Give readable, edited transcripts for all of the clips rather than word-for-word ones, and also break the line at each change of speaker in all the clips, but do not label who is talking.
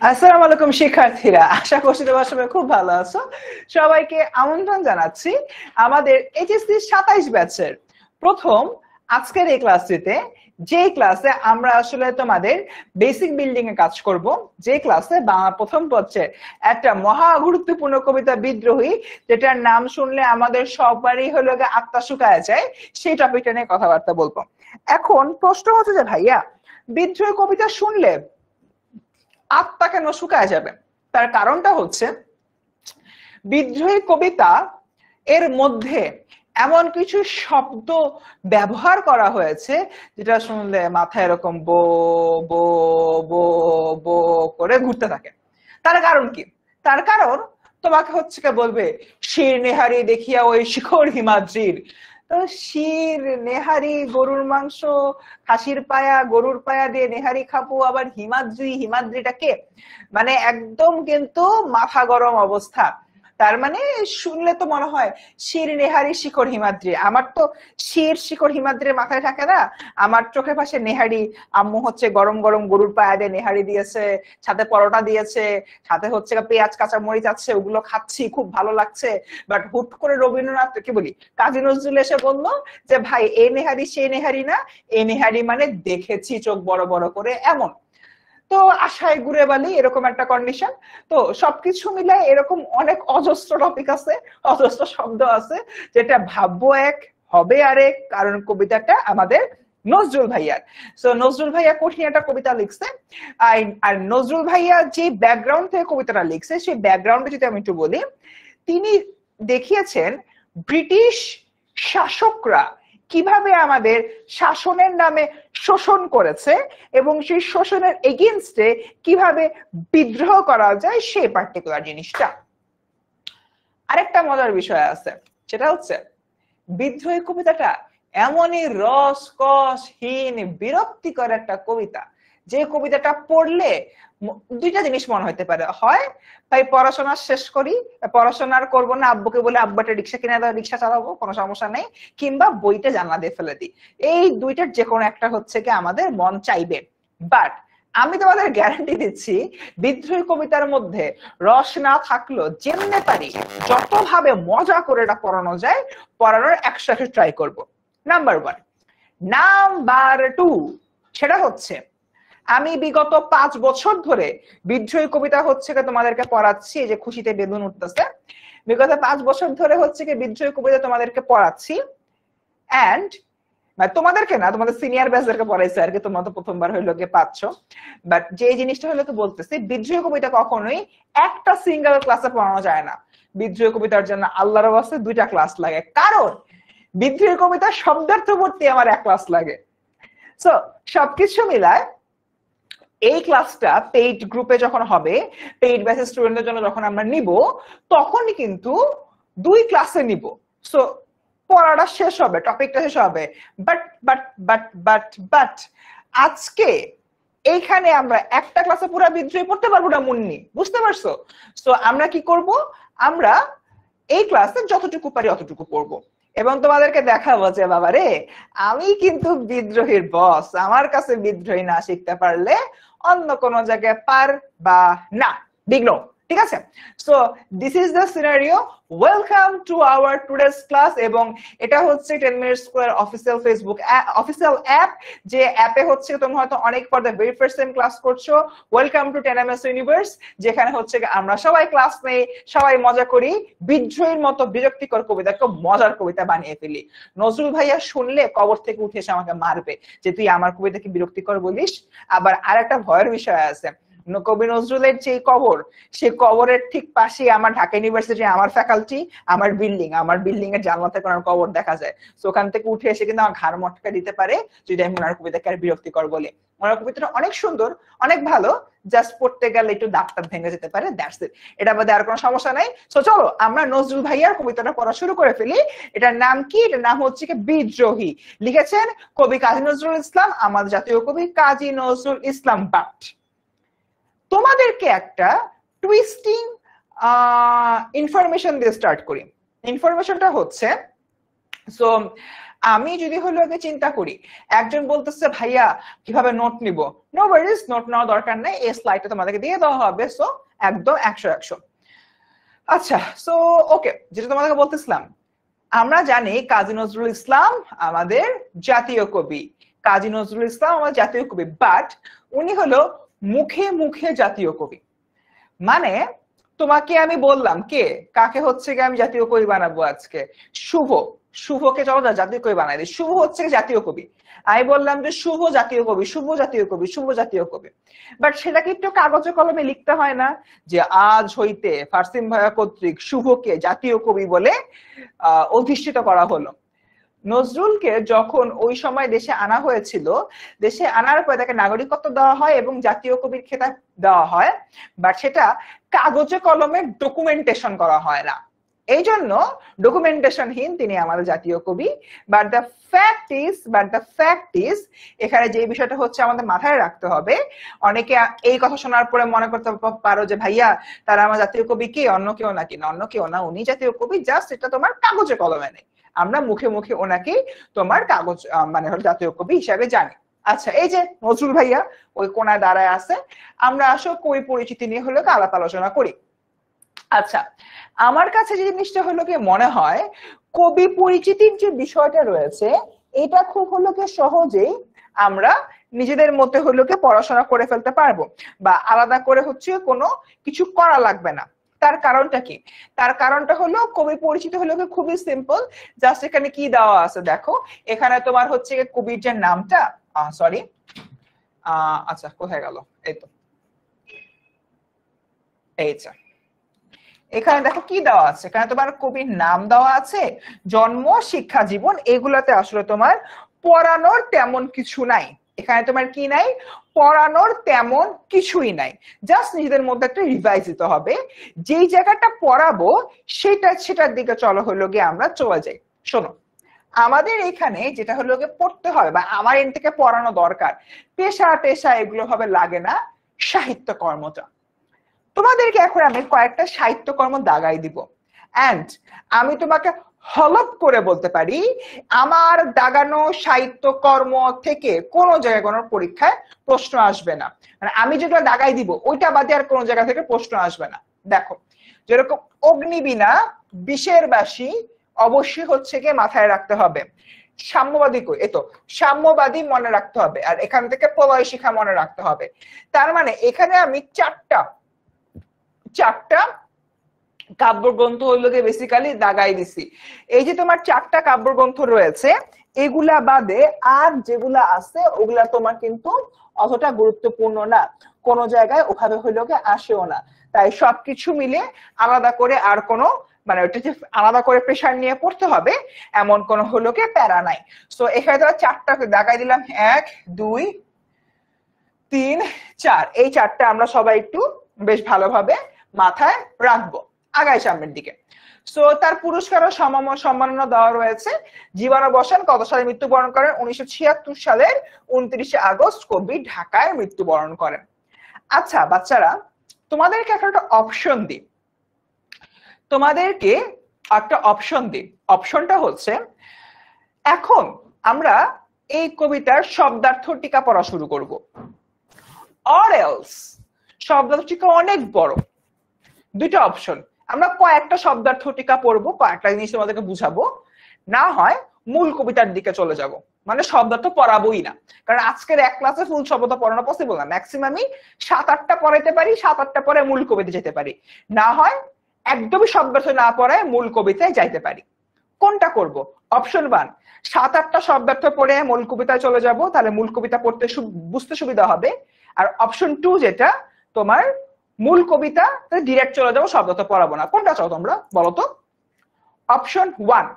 আসসালামু আলাইকুম শিক্ষার্থীরা, আশা করছি তোমরা সবাই খুব ভালো আছো। সবাইকে আমন্ত্রণ জানাচ্ছি আমাদের এইচএসসি 27 ব্যাচের প্রথম আজকের এই ক্লাসটিতে, যে ক্লাসে আমরা আসলে তোমাদের বেসিক বিল্ডিং এ কাজ করব, যে ক্লাসে বাংলা প্রথম পত্রের একটা মহা গুরুত্বপূর্ণ কবিতা বিদ্রোহী, যেটার নাম শুনলে আমাদের সবারই হলো আত্মা শুকায় যায়, সেই টপিকটা নিয়ে কথাবার্তা বলবো। এখন প্রশ্ন হচ্ছে যে ভাইয়া, বিদ্রোহী কবিতা শুনলে আত্মা কেন শুকায় যাবে? তার কারণটা হচ্ছে বিদ্রোহী কবিতা এর মধ্যে এমন কিছু শব্দ ব্যবহার করা হয়েছে যেটা শুনলে মাথায় এরকম বো বো বো বো করে ঘুরতে থাকে। তার কারণ কি? তার কারণ তোমাকে হচ্ছে কে বলবে শির নেহারি দেখিয়া ওই শিখর হিমাদ্রির। তো শির নেহারি, গরুর মাংস, খাসির পায়া, গরুর পায়া দিয়ে নেহারি খাবো, আবার হিমাদ্রি, হিমাদ্রিটা কে? মানে একদম কিন্তু মাথা গরম অবস্থা। তার মানে শুনলে তো মনে হয় শির নেহারি শিখর হিমাদ্রি। আমার তো শির শিখর হিমাদ্রির মাথায় থাকে না, আমার চোখে পাশে নেহারি। আম্মু হচ্ছে গরম গরম গরুর পায়া দিয়ে নেহারি দিয়েছে, সাথে পরোটা দিয়েছে, সাথে হচ্ছে পেঁয়াজ কাঁচা মরিচ আছে, ওগুলো খাচ্ছি, খুব ভালো লাগছে। বাট হুট করে রবীন্দ্রনাথ কি বলি কাজী নজরুল এসে বললো যে ভাই এই নেহারি সেই নেহারি না, এই নেহারি মানে দেখেছি চোখ বড় বড় করে, এমন। তো আশায় ঘুরে বালি এরকম একটা কন্ডিশন। তো সবকিছু মিলে এরকম অনেক অজস্র টপিক আছে, অজস্র শব্দ আছে, যেটা ভাববো এক, হবে আরেক, কারণ কবিতাটা আমাদের নজরুল ভাইয়ার। তো নজরুল ভাইয়া কঠিন একটা কবিতা লিখছে। আর নজরুল ভাইয়া যে ব্যাকগ্রাউন্ড থেকে কবিতাটা লিখছে, সেই ব্যাকগ্রাউন্ডে যদি আমি একটু বলি, তিনি দেখিয়েছেন ব্রিটিশ শাসকরা কিভাবে আমাদের শাসনের নামে শোষণ করেছে এবং সেই শোষণের এগেইনস্টে কিভাবে বিদ্রোহ করা যায়, সেই পার্টিকুলার জিনিসটা। আরেকটা মজার বিষয় আছে, সেটা হচ্ছে বিদ্রোহী কবিতাটা এমনই রসকসহীন বিরক্তিকর একটা কবিতা, যে কবিতাটা পড়লে দুইটা জিনিস মনে হইতে পারে, হয় তাই পড়াশোনা শেষ করি, পড়াশোনা আর করবো না, আব্বুকে বলে আব্বু একটা রিক্সা কিনে দাও, রিক্সা চালাবো, কোনো সমস্যা নেই, কিংবা বইটা জানলা দিয়ে ফেলে দিই। এই দুইটার যে কোনো একটা হচ্ছে কি আমাদের মন চাইবে। বাট আমি তোমাদের গ্যারান্টি দিচ্ছি, বিদ্রোহী কবিতার মধ্যে রস না থাকলেও যেমনে পারি যতভাবে মজা করে এটা পড়ানো যায় পড়ানোর 100 ট্রাই করব। নাম্বার 1। নাম্বার 2, সেটা হচ্ছে আমি বিগত 5 বছর ধরে বিদ্রোহী কবিতা হচ্ছে তোমাদেরকে পড়াচ্ছি, এই যে খুশিতে বেলুন উঠতেছে। বিগত 5 বছর ধরে হচ্ছে কি বিদ্রোহী কবিতা তোমাদেরকে পড়াচ্ছি, এন্ড তোমাদেরকে না, তোমাদের সিনিয়র ব্যাচদেরকে পড়াইছে আর কি, তোমরা তো প্রথমবার হইলো গিয়ে পাচ্ছ। বাট যে জিনিসটা হলো বলতেছি, বিদ্রোহী কবিতা কখনোই একটা সিঙ্গেল ক্লাসে পড়ানো যায় না। বিদ্রোহী কবিতার জন্য আল্লাহর ওয়াস্তে 2টা ক্লাস লাগে, কারণ বিদ্রোহী কবিতা শব্দার্থ ভর্তি আমার 1 ক্লাস লাগে। সো সবকিছু মিলায় এই ক্লাসটা পেইড গ্রুপে যখন হবে, পেইড ব্যাচের স্টুডেন্টদের জন্য যখন আমরা নিব, তখনই কিন্তু 2 ক্লাসে নিব। সো পড়াটা শেষ হবে, টপিকটা শেষ হবে। But but but but but আজকে এইখানে আমরা একটা ক্লাসে পুরো বিদ্রোহী পড়তে পারবো না মুন্নি, বুঝতে পারছো? সো আমরা কি করব, আমরা এই ক্লাসে যতটুকু পারি অতটুকু পড়বো এবং তোমাদেরকে দেখাবো যে বাবা রে, আমি কিন্তু বিদ্রোহীর বস, আমার কাছে বিদ্রোহী না শিখতে পারলে অন্য কোনো জায়গায় পারবা না। বিঘ্ন, ঠিক আছে? So this is the scenario. Welcome to our today's class. এবং এটা হচ্ছে 10 minute square official Facebook official app, যে অ্যাপে হচ্ছে তোমরা হয়তো অনেক পর the very first time class করছো। ওয়েলকাম টু 10ms ইউনিভার্স, যেখানে হচ্ছে আমরা সবাই ক্লাস নেই, সবাই মজা করি, বিদ্রোহীর মতো বিরক্তিকর কবিতাকে মজার কবিতা বানিয়ে ফেলি। নজরুল ভাইয়া শুনলে কবর থেকে উঠে এসে আমাকে মারবে যে তুই আমার কবিতাকে বিরক্তিকর বলিস। আবার আর একটা ভয়ের বিষয় আছে, কবি নজরুলের যে কবর, সেই কবরের ঠিক পাশে আমার ঢাকা ইউনিভার্সিটি, আমার ফ্যাকাল্টি, আমার বিল্ডিং এর জানলা থেকে ওনার কবর দেখা যায়। তো ওখান থেকে উঠে এসে কিন্তু আমার ঘাড় মটকা দিতে পারে যদি আমি ওনার কবিতাকে আর বিরক্তিকর বলি। ওনার কবিতাটা অনেক সুন্দর, অনেক ভালো, জাস্ট পড়তে গেলে একটু দাঁতটা ভেঙে যেতে পারে, দ্যাটস ইট। এটা বাদে আর কোনো সমস্যা নাই। তো চলো আমরা নজরুল ভাইয়ার কবিতাটা পড়া শুরু করে ফেলি। এটার নাম কি? এটার নাম হচ্ছে কি বিদ্রোহী। লিখেছেন কবি কাজী নজরুল ইসলাম, আমাদের জাতীয় কবি কাজী নজরুল ইসলাম। বাট তোমাদেরকে একটা টুইস্টিং ইনফরমেশন দিয়ে স্টার্ট করি। ইনফরমেশনটা হচ্ছে, সো আমি যদি হলো আগে চিন্তা করি, একজন বলতেছে ভাইয়া কিভাবে নোট নিব, নো ওয়ারিজ, নোট নেওয়ার দরকার নেই, এই স্লাইডটা তোমাদেরকে দিয়ে দেওয়া হবে, সো একদম 100 আচ্ছা, সো ওকে, যেটা তোমাদেরকে বলতেছিলাম, আমরা জানি কাজী নজরুল ইসলাম আমাদের জাতীয় কবি, কাজী নজরুল ইসলাম আমাদের জাতীয় কবি, বাট উনি হলো মুখে মুখে জাতীয় কবি। মানে তোমাকে আমি বললাম কে কাকে হচ্ছে কি আমি জাতীয় কবি বানাবো আজকে, শুভ, শুভকে চলো জাতীয় কবি বানাই দিই, শুভ হচ্ছে জাতীয় কবি, আমি বললাম যে শুভ জাতীয় কবি, শুভ জাতীয় কবি, শুভ জাতীয় কবি, বাট সেটাকে একটু কাগজে কলমে লিখতে হয় না, যে আজ হইতে ফারসিন ভাইয়া কর্তৃক শুভকে জাতীয় কবি বলে অধিষ্ঠিত করা হলো। নজরুলকে যখন ওই সময় দেশে আনা হয়েছিল, দেশে আনার পর তাকে নাগরিকত্ব দেওয়া হয় এবং জাতীয় কবির খেতাব দেওয়া হয়, বাট সেটা কাগজে কলমে ডকুমেন্টেশন করা হয় না, এই জন্য ডকুমেন্টেশনহীন তিনি আমাদের জাতীয় কবি। বাট দ্য ফ্যাক্ট ইজ এখানে যে বিষয়টা হচ্ছে আমাদের মাথায় রাখতে হবে, অনেকে এই কথা শোনার পরে মনে করতে পারো যে ভাইয়া তারা আমার জাতীয় কবি কি, অন্য কেউ নাকি, না অন্য কেউ না, উনি জাতীয় কবি, জাস্ট এটা তোমার কাগজে কলমে নেই, আমরা মুখে মুখে ওনাকে তোমার কাগজ মানে হলো জাতীয় কবি হিসাবে জানি। আচ্ছা, এই যে নজরুল ভাইয়া ওই কোনায় দাঁড়ায় আছে, আমরা আসো কবি পরিচিতি নিয়ে হলো আলাপ আলোচনা করি। আচ্ছা, আমার কাছে যে জিনিসটা হলো কি মনে হয়, কবি পরিচিতির যে বিষয়টা রয়েছে এটা খুব হলো কি সহজেই আমরা নিজেদের মধ্যে হলো কি পড়াশোনা করে ফেলতে পারবো, বা আলাদা করে হচ্ছে কোনো কিছু করা লাগবে না। তার কারণটা কি? তার কারণটা হলো কবি পরিচিতি হলো কি খুবই সিম্পল, জাস্ট এখানে কি দেওয়া আছে দেখো, এখানে তোমার হচ্ছে কবির যে নামটা, সরি আচ্ছা কোথায় গেল, এই তো এইটা, এখানে দেখো কি দেওয়া আছে, এখানে তোমার কবির নাম দেওয়া আছে, জন্ম, শিক্ষা জীবন, এগুলাতে আসলে তোমার পড়ানোর তেমন কিছু নাই, এখানে তোমার কি নাই, পড়ানোর তেমন কিছুই নাই, জাস্ট নিজেদের মধ্যে একটা রিভাইজ দিতে হবে, যেই জায়গাটা পড়াবো সেটার দিকে চলো হলো গিয়ে আমরা চলে যাই। শোনো, আমাদের এখানে যেটা হলো গিয়ে পড়তে হবে বা আমার এন থেকে পড়ানো দরকার, পেশা টেশা এগুলো হবে লাগে না, সাহিত্য কর্মটা। তোমাদেরকে এখন আমি কয়েকটা সাহিত্যকর্ম দাগাই দিব, এন্ড আমি তোমাকে হলপ করে বলতে পারি আমার দাগানো সাহিত্যকর্ম থেকে কোন জায়গায় কোনো পরীক্ষায় প্রশ্ন আসবে না, মানে আমি যেটা দাগাই দিব ওইটা বাদে আর কোন জায়গা থেকে প্রশ্ন আসবে না। দেখো, যেরকম অগ্নিবীণা, বিষের বাসী, অবশ্যই হচ্ছে গিয়ে মাথায় রাখতে হবে, সাম্যবাদী কই, এতো সাম্যবাদী মনে রাখতে হবে, আর এখান থেকে প্রলয় শিখা মনে রাখতে হবে। তার মানে এখানে আমি চারটা কাব্যগ্রন্থ হইলো বেসিক্যালি দাগাই দিছি। এই যে তোমার চারটা কাব্যগ্রন্থ রয়েছে, এগুলা বাদে আর যেগুলা আছে ওগুলা তোমার কিন্তু অতটা গুরুত্বপূর্ণ না, কোন জায়গায় ওভাবে হইলো আসেও না, তাই সবকিছু মিলে আলাদা করে আর কোনো মানে ওটা যে আলাদা করে প্রেশার নিয়ে পড়তে হবে এমন কোন হলো প্যারা নাই। সো এখানে তো চারটা দাগাই দিলাম, 1 2 3 4, এই চারটা আমরা সবাই একটু বেশ ভালোভাবে মাথায় রাখবো, আগাই সামনের দিকে। সো তার পুরস্কার ও সম্মাননা দেওয়া রয়েছে। জীবন বসান কত সালে মৃত্যুবরণ করেন? 1976 সালের 29শে আগস্ট কবি ঢাকায় মৃত্যুবরণ করেন। আচ্ছা বাচ্চারা, তোমাদেরকে একটা অপশন দিই, অপশনটা হচ্ছে, এখন আমরা এই কবিতার শব্দার্থ টিকা পড়া শুরু করব, অর এলস শব্দার্থ টিকা অনেক বড়, দুইটা অপশন, আমরা কয়েকটা শব্দার্থ টিকা পড়বো, কয়েকটা জিনিস তোমাদেরকে বুঝাবো, না হয় মূল কবিতার দিকে চলে যাব, মানে শব্দার্থ পড়াবোই না, কারণ আজকের এক ক্লাসে ফুল শব্দ পড়ানো পসিবল না, ম্যাক্সিমামই 7-8টা পড়াইতে পারি, 7-8টা পরে মূল কবিতা যেতে পারি, না হয় একদমই শব্দার্থ না পড়ায় মূল কবিতায় যাইতে পারি। কোনটা করব? অপশন 1, 7-8টা শব্দার্থ পড়ে মূল কবিতায় চলে যাব, তাহলে মূল কবিতা পড়তে বুঝতে সুবিধা হবে। আর অপশন 2 যেটা তোমার মূল কবিতা ডিরেক্ট চলে যাবো, শব্দার্থ পড়াবো না, কোনটা চাও তোমরা বলো তো? অপশন 1,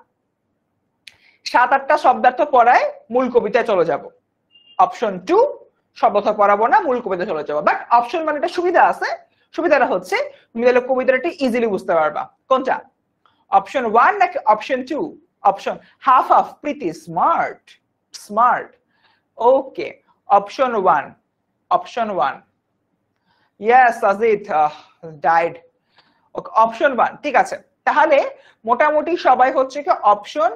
7-8টা শব্দার্থ পড়ায় মূল কবিতায় চলে যাব। অপশন 2, শব্দার্থ পড়াবো না, মূল কবিতায় চলে যাবো। বাট অপশন মানে একটা সুবিধা আছে, সুবিধাটা হচ্ছে তুমি তাহলে কবিতাটা ইজিলি বুঝতে পারবা। কোনটা? অপশন 1 নাকি option 2? Option half half, pretty smart. Okay, option 1, option 1, yes Ajit died. Okay, option 1 ঠিক আছে, তাহলে মোটামুটি সবাই হচ্ছে কি অপশন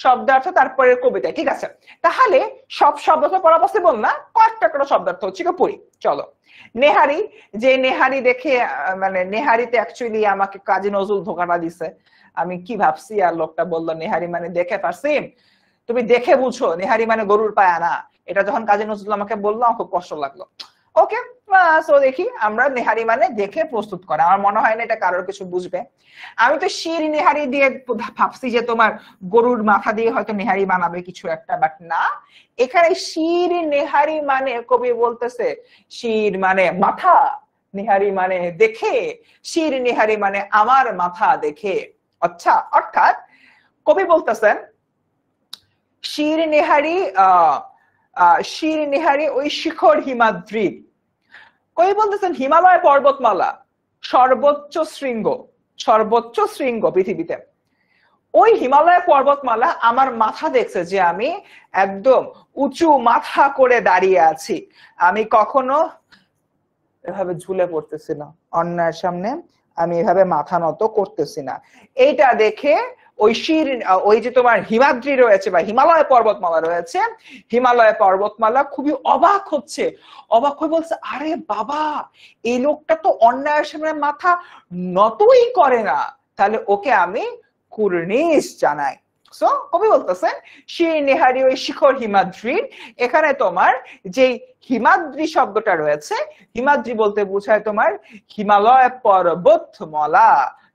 শব্দার্থ তারপরে কবিতা, ঠিক আছে? তাহলে সব শব্দার্থ পড়া পসিবল না, কয়েকটা করে শব্দার্থ হচ্ছে কি পড়ি। চলো। নেহারি, যে নেহারি দেখে মানে নেহারিতে অ্যাকচুয়ালি আমাকে কাজী নজরুল ধোকাটা দিছে। আমি কি ভাবছি, আর লোকটা বললো নেহারি মানে দেখে পারছি। তুমি দেখে বুঝো নেহারি মানে গরুর পায়া না। এটা যখন কাজী নজরুল আমাকে বললো আমার খুব কষ্ট লাগলো। ওকে, সো দেখি আমরা নেহারি মানে দেখে প্রস্তুত করা। আমার মনে হয় না এটা কারোর কিছু বুঝবে। আমি তো শির নেহারি দিয়ে ভাবছি যে তোমার গরুর মাথা দিয়ে হয়তো নেহারি বানাবে কিছু একটা, বাট না। এখানে শির নেহারি মানে কবি বলতেছে শির মানে মাথা, নেহারি মানে দেখে, শির নেহারি মানে আমার মাথা দেখে। আচ্ছা, অর্থাৎ কবি বলতেছেন শির নেহারি শির নেহারি ওই শিখর হিমাদ্রি। কবি বলতেছেন হিমালয় পর্বতমালা সর্বোচ্চ শৃঙ্গ, সর্বোচ্চ শৃঙ্গ পৃথিবীতে। ওই হিমালয় পর্বতমালা আমার মাথা দেখছে যে আমি একদম উঁচু মাথা করে দাঁড়িয়ে আছি, আমি কখনো এভাবে ঝুলে পড়তেছি না অন্যায়ের সামনে, আমি এভাবে মাথা নত করতেছি না। এইটা দেখে ওই শির ওই যে তোমার হিমাদ্রি রয়েছে বা হিমালয় পর্বতমালা রয়েছে, হিমালয় পর্বতমালা খুবই অবাক হচ্ছে, অবাক হয়ে বলছে আরে বাবা, এই লোকটা তো অন্যায়ের সামনে মাথা নতই করে না, তাহলে ওকে আমি কুর্নিশ জানাই। সো কবি বলতেছেন শির নেহারি ওই শিখর হিমাদ্রি। এখানে তোমার যে হিমাদ্রি শব্দটা রয়েছে, হিমাদ্রি বলতে বোঝায় তোমার হিমালয় পর্বতমালা,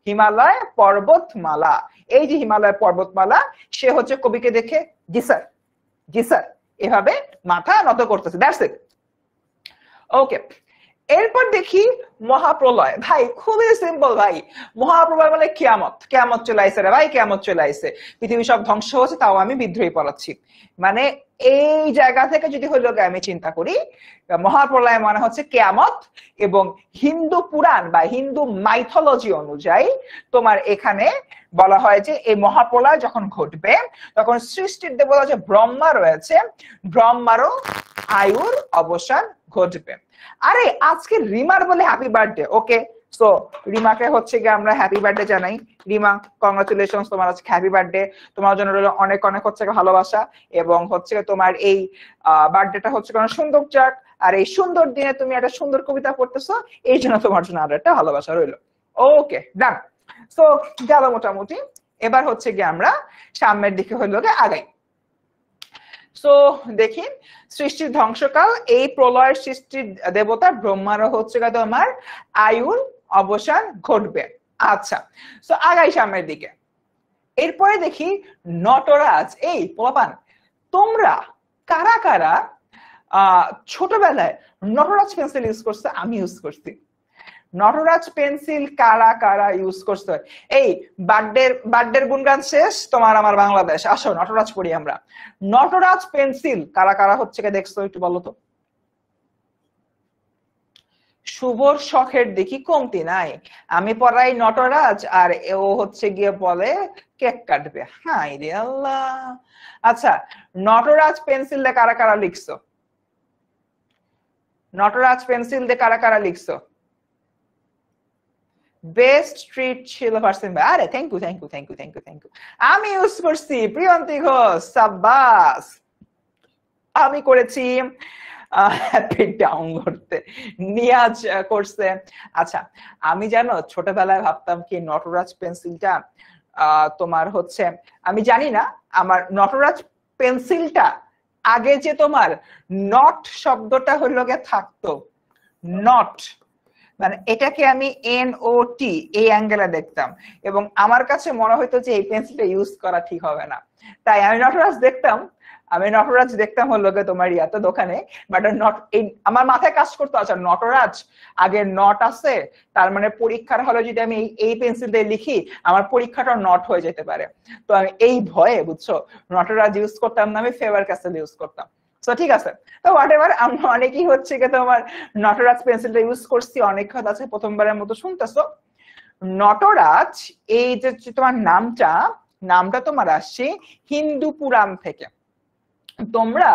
হিমালয় পর্বতমালা। এই যে হিমালয় পর্বতমালা, সে হচ্ছে কবিকে দেখে জি স্যার, জি স্যার এভাবে মাথা নত করতেছে। That's it. ওকে, এরপর দেখি মহাপ্রলয়। ভাই খুবই সিম্পল ভাই, মহাপ্রলয় মানে কিয়ামত, কিয়ামত চলে আইছে রে ভাই, কিয়ামত চলে আইছে, পৃথিবী সব ধ্বংস হচ্ছে, তাও আমি বিদ্রোহী পড়াচ্ছি। মানে এই জায়গা থেকে যদি হইলো আমি চিন্তা করি, মহাপ্রলয় মানে হচ্ছে কিয়ামত। এবং হিন্দু পুরাণ বা হিন্দু মাইথোলজি অনুযায়ী তোমার এখানে বলা হয় যে এই মহাপ্রলয় যখন ঘটবে তখন সৃষ্টির দেবতা যে ব্রহ্মা রয়েছে, ব্রহ্মারও আয়ুর অবসান ঘটবে। আরে আজকে রিমার বলে হ্যাপি বার্থডে। ওকে, সো রিমাকে হচ্ছে গিয়ে আমরা হ্যাপি বার্থডে জানাই। রিমা কংগ্রাচুলেশন, তোমার আজকে হ্যাপি বার্থডে, তোমার জন্য রইল অনেক অনেক হচ্ছে ভালোবাসা, এবং হচ্ছে তোমার এই বার্থডেটা হচ্ছে কোনো সুন্দর যাক, আর এই সুন্দর দিনে তুমি একটা সুন্দর কবিতা পড়তেছো, এই জন্য তোমার জন্য আরো একটা ভালোবাসা রইল। ওকে ডান। সো গেল মোটামুটি। এবার হচ্ছে গিয়ে আমরা সামনের দিকে হইলো আগাই। সো দেখি সৃষ্টির ধ্বংসকাল, এই প্রলয়ের সৃষ্টির দেবতা ব্রহ্মারও হচ্ছে তোমার আয়ুর অবসান ঘটবে। আচ্ছা, সো আগাই সামনের দিকে। এরপরে দেখি নটরাজ। এই পোলাপান, তোমরা কারা কারা ছোটবেলায় নটরাজ পেন্সিল ইউজ করছে? আমি ইউজ করছি। নটরাজ পেন্সিল কারা কারা ইউজ করছে? এই বার্থডের গুণগান শেষ, তোমার আমার বাংলাদেশ, আসো নটরাজ পড়ি আমরা। নটরাজ পেন্সিল কারা কারা হচ্ছে দেখছো একটু বলো তো। শুভর শখের দেখি কমতি নাই, আমি পড়াই নটরাজ আর ও হচ্ছে গিয়ে বলে কেক কাটবে। হাই রে আল্লাহ। আচ্ছা, নটরাজ পেন্সিল দিয়ে কারা কারা লিখছো? নটরাজ পেন্সিল দিয়ে কারা কারা লিখছো? বেস্ট ট্রিট ছিল পারসেন ভাই। আরে thank you thank you thank you thank you thank you. আমি ইউজ করছি প্রিয়ন্তী ঘোষ, সাব্বাস। আমি করেছি হ্যাপি ডাউন করতে, নিয়াজ করছে। আচ্ছা, আমি জানো ছোটবেলায় ভাবতাম কি নটরাজ পেন্সিলটা তোমার হচ্ছে, আমি জানি না, আমার নটরাজ পেন্সিলটা আগে যে তোমার নট শব্দটা হইলো গে থাকতো, নট মানে এটাকে আমি NOT এই অ্যাঙ্গেলে দেখতাম, এবং আমার কাছে মনে হইতো যে এই পেন্সিলটা ইউজ করা ঠিক হবে না, তাই আমি নটরাজ দেখতাম হলো তোমার ইয়াতে দোকানে, বাট নট আমার মাথায় কাজ করতো আচ্ছা নটরাজ আগে নট আছে, তার মানে পরীক্ষার হলে যদি আমি এই পেন্সিল দিয়ে লিখি আমার পরীক্ষাটা নট হয়ে যেতে পারে। তো আমি এই ভয়ে বুঝছো নটরাজ ইউজ করতাম না, আমি ফেভার ক্যাসেল ইউজ করতাম। তো ঠিক আছে, তো হোয়াট এভার, আমরা অনেকেই হচ্ছে কি তোমার নটরাজ পেন্সিলটা ইউজ করছি, অনেক কথা আছে প্রথমবারের মতো শুনতেছো। নটরাজ এই যে তোমার নামটা তোমার আসছে হিন্দু পুরাণ থেকে। তোমরা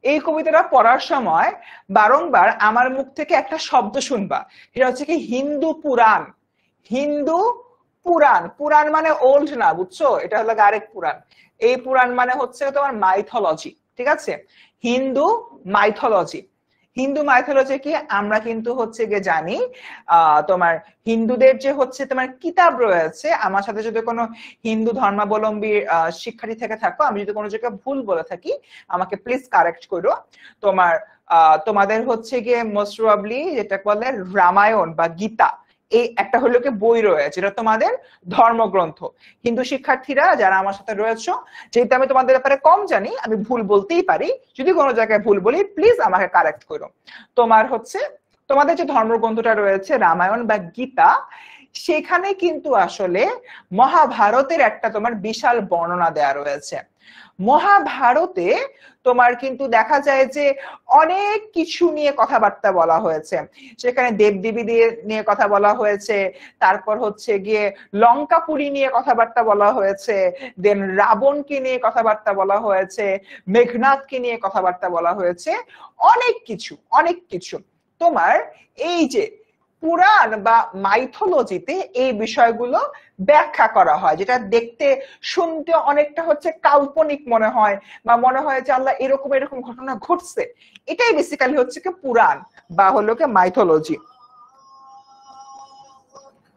এই কবিতাটা পড়ার সময় বারংবার আমার মুখ থেকে একটা শব্দ শুনবা, এটা হচ্ছে কি হিন্দু পুরাণ। হিন্দু পুরাণ, পুরাণ মানে ওল্ড না, বুঝছো? এটা হলো আরেক পুরাণ। এই পুরাণ মানে হচ্ছে তোমার মাইথোলজি, ঠিক আছে? হিন্দু মাইথোলজি। হিন্দু মাইথোলজি কি আমরা কিন্তু হচ্ছে গিয়ে জানি, তোমার হিন্দুদের যে হচ্ছে তোমার কিতাব রয়েছে। আমার সাথে যদি কোনো হিন্দু ধর্মাবলম্বী শিক্ষার্থী থেকে থাকো, আমি যদি কোনো জায়গায় ভুল বলে থাকি আমাকে প্লিজ কারেক্ট করো। তোমার তোমাদের হচ্ছে গিয়ে মোস্ট প্রবাবলি যেটা বলে রামায়ণ বা গীতা, এই একটা হলো কি বই রয়েছে, যেটা তোমাদের ধর্মগ্রন্থ। হিন্দু শিক্ষার্থীরা যারা আমার সাথে রয়েছে, যেহেতু আমি তোমাদের ব্যাপারে কম জানি, আমি ভুল বলতেই পারি, যদি কোনো জায়গায় ভুল বলি প্লিজ আমাকে কারেক্ট করো। তোমার হচ্ছে তোমাদের যে ধর্মগ্রন্থটা রয়েছে রামায়ণ বা গীতা, সেখানে কিন্তু আসলে মহাভারতের একটা তোমার বিশাল বর্ণনা দেয়া রয়েছে। মহাভারতে তোমার কিন্তু দেখা যায় যে অনেক কিছু নিয়ে কথাবার্তা বলা হয়েছে। সেখানে দেবদেবী নিয়ে কথা বলা হয়েছে, তারপর হচ্ছে গিয়ে লঙ্কাপুরী নিয়ে কথাবার্তা বলা হয়েছে, দেন রাবণকে নিয়ে কথাবার্তা বলা হয়েছে, মেঘনাথকে নিয়ে কথাবার্তা বলা হয়েছে, অনেক কিছু অনেক কিছু। তোমার এই যে পুরাণ বা মাইথোলজিতে এই বিষয়গুলো ব্যাখ্যা করা হয়, যেটা দেখতে শুনতে অনেকটা হচ্ছে কাল্পনিক মনে হয়, বা মনে হয় যে আল্লাহ এরকম এরকম ঘটনা ঘটছে। এটাই বেসিক্যালি হচ্ছে কি পুরাণ বা হলো কি মাইথোলজি।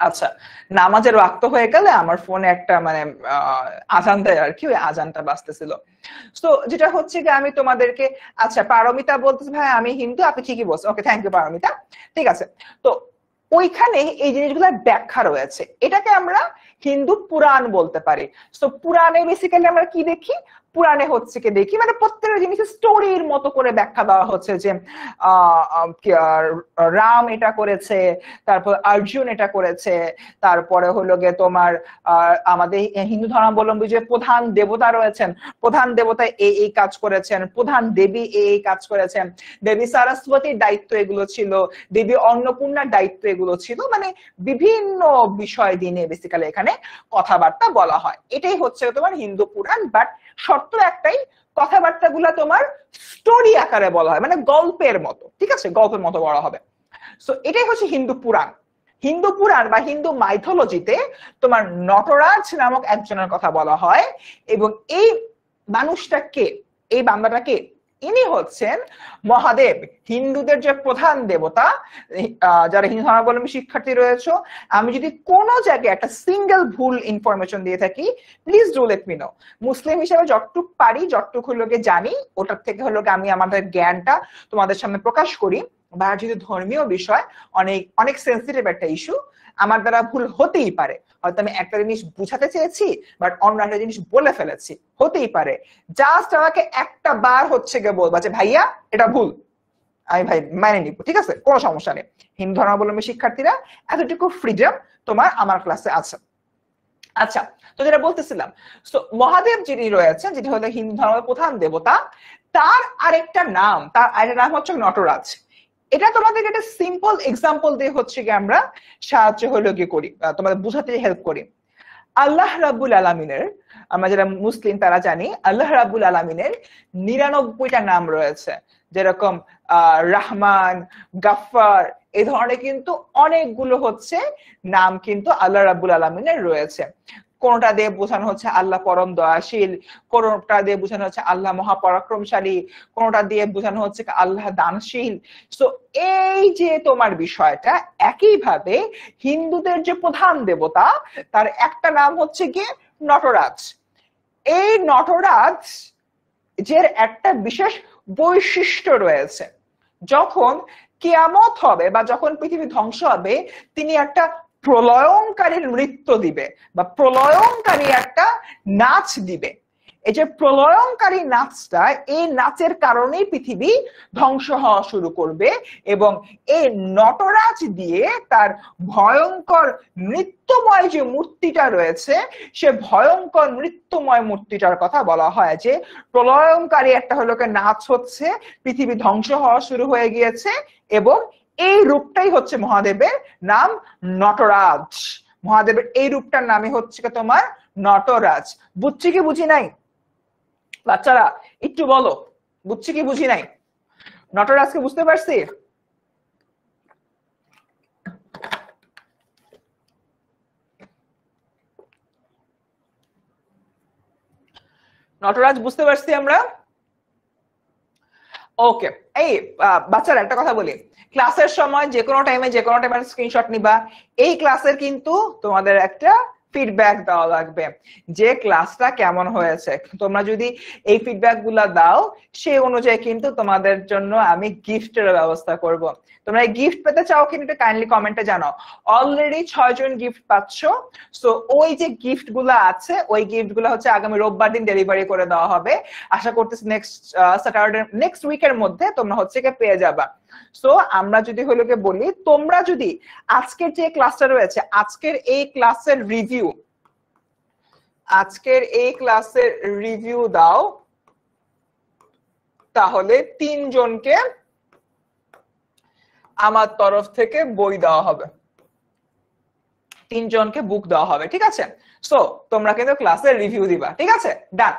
আচ্ছা, নামাজের ওয়াক্ত হয়ে গেলে আমার ফোনে একটা মানে আজান দেয় আর কি, ওই আজানটা বাজতেছিল। তো যেটা হচ্ছে কি আমি তোমাদেরকে, আচ্ছা পারমিতা বলতেছে ভাই আমি হিন্দু, আপনি ঠিকই বলছেন, ওকে থ্যাংক ইউ পারমিতা। ঠিক আছে, তো ওইখানে এই জিনিসগুলোর ব্যাখ্যা রয়েছে, এটাকে আমরা হিন্দু পুরাণ বলতে পারি। তো পুরাণে বেসিক্যালি আমরা কি দেখি, পুরাণে হচ্ছে কি দেখি মানে প্রত্যেকটা জিনিসের স্টোরির মতো করে ব্যাখ্যা দেওয়া হচ্ছে যে রাম এটা করেছে, তারপর অর্জুন এটা করেছে, তারপরে হলো গিয়ে তোমার আমাদের হিন্দু ধর্মাবলম্বী যে প্রধান দেবতা রয়েছেন, প্রধান দেবতা এই কাজ করেছেন, প্রধান দেবী এই কাজ করেছেন, দেবী সরস্বতীর দায়িত্ব এগুলো ছিল, দেবী অন্নপূর্ণার দায়িত্ব এগুলো ছিল, মানে বিভিন্ন বিষয় দিনে বেসিক্যালি এখানে কথাবার্তা বলা হয়। এটাই হচ্ছে তোমার হিন্দু পুরাণ, বাট শর্ত একটাই, কথাবার্তা গুলা তোমার স্টোরি আকারে বলা হয়, মানে গল্পের মতো, ঠিক আছে, গল্পের মতো বলা হবে। সো এটাই হচ্ছে হিন্দু পুরাণ। হিন্দু পুরাণ বা হিন্দু মাইথোলজিতে তোমার নটরাজ নামক একজনের কথা বলা হয়, এবং এই মানুষটা কে, এই বান্দাটা কে, ইনি হচ্ছেন মহাদেব, হিন্দুদের যে প্রধান দেবতা। যারা হিন্দু ধর্মাবলম্বী শিক্ষার্থী রয়েছে, আমি যদি কোনো জায়গায় একটা সিঙ্গেল ভুল ইনফরমেশন দিয়ে থাকি please do let me know. মুসলিম হিসেবে যতটুকু পারি, যতটুকু হলো জানি, ওটার থেকে হলো আমি আমাদের জ্ঞানটা তোমাদের সামনে প্রকাশ করি। বা যেহেতু ধর্মীয় বিষয়, অনেক অনেক সেন্সিটিভ একটা ইস্যু, আমার দ্বারা ভুল হতেই পারে। হয়তো আমি একটা জিনিস বুঝাতে চেয়েছি বাট অন্য একটা জিনিস বলে ফেলেছি, হতেই পারে। জাস্ট আমাকে একটা বার হচ্ছে গিয়ে বলবা যে ভাইয়া এটা ভুল, আমি ভাই মানে নিব, ঠিক আছে, কোনো সমস্যা নেই। হিন্দু ধর্মাবলম্বী শিক্ষার্থীরা এতটুকু ফ্রিডম তোমার আমার ক্লাসে আছে। আচ্ছা, তো যেটা বলতেছিলাম, তো মহাদেব যিনি রয়েছেন, যেটি হলো হিন্দু ধর্মের প্রধান দেবতা, তার আরেকটা নাম, তার আরেকটা নাম হচ্ছে নটরাজ। এটা তোমাদেরকে একটা সিম্পল এক্সাম্পল দিয়ে হচ্ছে কি আমরা সাহায্য হলো গিয়ে করি, তোমাদের বুঝাতে হেল্প করি। আল্লাহ রাব্বুল আলামিনের, আমরা যারা মুসলিম তারা জানি আল্লাহ রাব্বুল আলামিনের 99টা নাম রয়েছে, যেরকম রাহমান, গাফফার, এই ধরনের কিন্তু অনেকগুলো হচ্ছে নাম কিন্তু আল্লাহ রাব্বুল আলামিনের রয়েছে। কোনটা দিয়ে বোঝানো হচ্ছে আল্লাহ পরম দয়াশীল, কোনটা দিয়ে বোঝানো হচ্ছে আল্লাহ মহাপরাক্রমশালী, কোনটা দিয়ে বোঝানো হচ্ছে আল্লাহ দানশীল। তো এই যে তোমার বিষয়টা, একইভাবে হিন্দুদের যে প্রধান দেবতা, তার একটা নাম হচ্ছে গিয়ে নটরাজ। এই নটরাজ যে একটা বিশেষ বৈশিষ্ট্য রয়েছে, যখন কিয়ামত হবে বা যখন পৃথিবী ধ্বংস হবে, তিনি একটা প্রলয়ঙ্কারী নৃত্য দিবে বা প্রলয়ঙ্কারী একটা নাচ দিবে। এই যে প্রলয়ঙ্কারী নাচটা, এই নাচের কারণেই পৃথিবী ধ্বংস হওয়া শুরু করবে, এবং এই নটরাজ দিয়ে তার ভয়ঙ্কর নৃত্যময় যে মূর্তিটা রয়েছে, সে ভয়ঙ্কর নৃত্যময় মূর্তিটার কথা বলা হয় যে প্রলয়ঙ্কারী একটা হলো নাচ হচ্ছে, পৃথিবী ধ্বংস হওয়া শুরু হয়ে গিয়েছে, এবং এই রূপটাই হচ্ছে মহাদেবের নাম নটরাজ। মহাদেবের এই রূপটার নামই হচ্ছে তোমার নটরাজ। বুঝছি কি বুঝি নাই বাচ্চারা, একটু বলো বুঝছি কি বুঝি নাই? নটরাজকে বুঝতে পারছি? নটরাজ বুঝতে পারছি আমরা? ওকে। এই বাচ্চারা একটা কথা বলি, ক্লাসের সময় যে কোনো টাইমে স্ক্রিনশট নিবা। এই ক্লাসের কিন্তু তোমাদের একটা ফিডব্যাক দেওয়া লাগবে যে ক্লাসটা কেমন হয়েছে। তোমরা যদি এই ফিডব্যাক গুলা দাও সেই অনুযায়ী কিন্তু তোমাদের জন্য আমি গিফটের ব্যবস্থা করব। তোমরা এই গিফট পেতে চাও কিন্তু কাইন্ডলি কমেন্টে জানাও। অলরেডি 6 জন গিফট পাচ্ছ। সো ওই যে গিফট গুলা আছে ওই গিফট গুলা হচ্ছে আগামী রোববার দিন ডেলিভারি করে দেওয়া হবে। আশা করতেছি নেক্সট উইকের মধ্যে তোমরা হচ্ছে পেয়ে যাবা। সো আমরা যদি হলো বলি, তোমরা যদি আজকের যে ক্লাসটা রয়েছে আজকের এই ক্লাসের রিভিউ দাও, তাহলে 3 জনকে আমার তরফ থেকে বই দেওয়া হবে, 3 জনকে বুক দেওয়া হবে। ঠিক আছে? সো তোমরা কিন্তু ক্লাসের রিভিউ দিবা। ঠিক আছে? ডান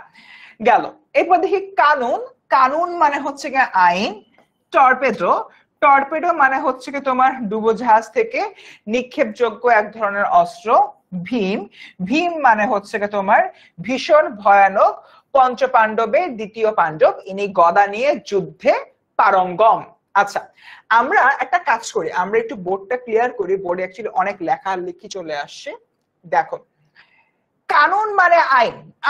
গেল। এরপর দেখি কানুন। কানুন মানে হচ্ছে গিয়ে আইন। টর্পেডো মানে হচ্ছে কি তোমার ডুবোজাহাজ থেকে নিক্ষেপযোগ্য এক ধরনের অস্ত্র। ভীম মানে হচ্ছে কি তোমার ভীষণ ভয়ানক পঞ্চপাণ্ডবের দ্বিতীয় পাণ্ডব, ইনি গদা নিয়ে যুদ্ধে পারঙ্গম। আচ্ছা, আমরা একটা কাজ করি, আমরা একটু বোর্ডটা ক্লিয়ার করি। বোর্ডে অ্যাকচুয়ালি অনেক লেখালেখি চলে আসছে। দেখো, কানুন মানে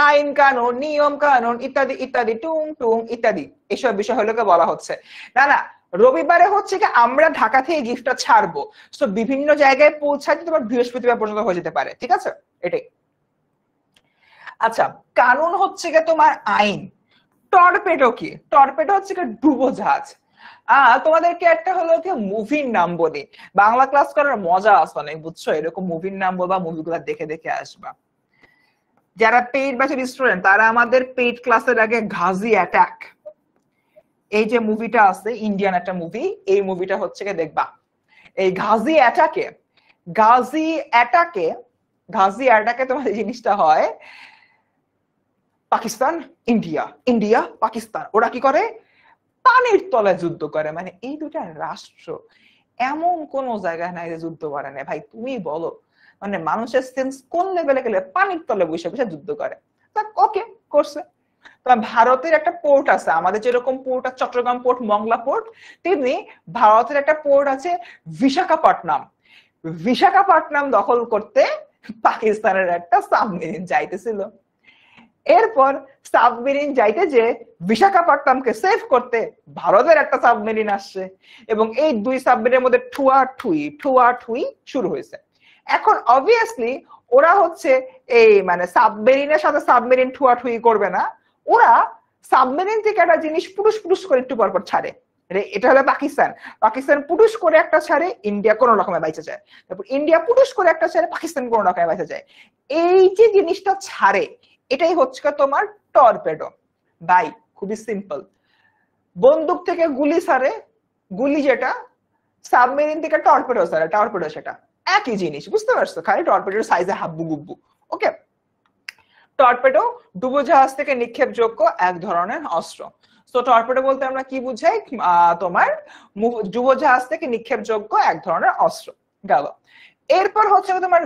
আইন কানুন নিয়ম কানুন ইত্যাদি ইত্যাদি টুং টুং ইত্যাদি এসব বিষয় হলো বলা হচ্ছে। না রবিবারে হচ্ছে কি আমরা ঢাকা থেকে গিফটটা ছাড়বো। সো বিভিন্ন জায়গায় পৌঁছাতে তোমার বৃহস্পতিবার পর্যন্ত হয়ে যেতে পারে। ঠিক আছে? এটাই। আচ্ছা, কানুন হচ্ছে কি তোমার আইন। টর্পেডো কি? টর্পেডো হচ্ছে কি ডুবোজাহাজ। তোমাদেরকে একটা হলো কি মুভির নাম বলি, বাংলা ক্লাস করার মজা আছে অনেক, বুঝছো? এরকম মুভির নাম বলবা, মুভিগুলো দেখে দেখে আসবা। যারা পেইড ব্যাচের স্টুডেন্ট তারা আমাদের পেইড ক্লাসের আগে ঘাজি অ্যাটাক, এই যে মুভিটা আছে ইন্ডিয়ান একটা মুভি, এই মুভিটা হচ্ছে কি দেখবা। এই ঘাজি অ্যাটাকে তোমার জিনিসটা হয় পাকিস্তান ইন্ডিয়া পাকিস্তান, ওরা কি করে পানির তলে যুদ্ধ করে। মানে এই দুটা রাষ্ট্র এমন কোন জায়গায় নাই যে যুদ্ধ করে না। ভাই তুমি বলো, মানে মানুষের সেন্স কোন লেভেলে গেলে পানির তলে বসে বসে যুদ্ধ করে। ওকে, করছে। ভারতের একটা পোর্ট আছে, আমাদের যেরকম পোর্ট আছে চট্টগ্রাম পোর্ট, মংলা পোর্ট, তেমনি ভারতের একটা পোর্ট আছে বিশাখাপট্টনম দখল করতে পাকিস্তানের একটা সাবমেরিন যাইতেছিল। এরপর সাবমেরিন যাইতে যে বিশাখাপট্টনমকে সেভ করতে ভারতের একটা সাবমেরিন আসছে, এবং এই দুই সাবমেরিনের মধ্যে ঠুয়াঠুই শুরু হয়েছে। এখন অবভিয়াসলি ওরা হচ্ছে এই মানে সাবমেরিনের সাথে সাবমেরিন ঠুয়াঠুই করবে না, ওরা সাবমেরিন থেকে একটা জিনিস পুরুষ করে একটু পরপর ছাড়ে। এটা হলো পাকিস্তান পুরুষ করে একটা ছাড়ে, ইন্ডিয়া কোনো রকমে বাইচে যায়। তারপর ইন্ডিয়া পুরুষ করে একটা ছাড়ে, পাকিস্তান কোনো রকমে বাইচে যায়। এই যে জিনিসটা ছাড়ে এটাই হচ্ছে তোমার টর্পেডো। ভাই খুবই সিম্পল, বন্দুক থেকে গুলি ছাড়ে, গুলি যেটা, সাবমেরিন থেকে টর্পেডো ছাড়ে, টর্পেডো সেটা একই জিনিস। বুঝতে পারছো? খালি টর্পেডোর সাইজে হাব্বু গুব্বু। ওকে, টর্পেডো ডুবোজাহাজ থেকে নিক্ষেপযোগ্য এক ধরনের অস্ত্র। তো টর্পেডো বলতে আমরা কি বুঝাই? তোমার ডুবোজাহাজ থেকে নিক্ষেপযোগ্য এক ধরনের অস্ত্র গেল। এরপর হচ্ছে তোমার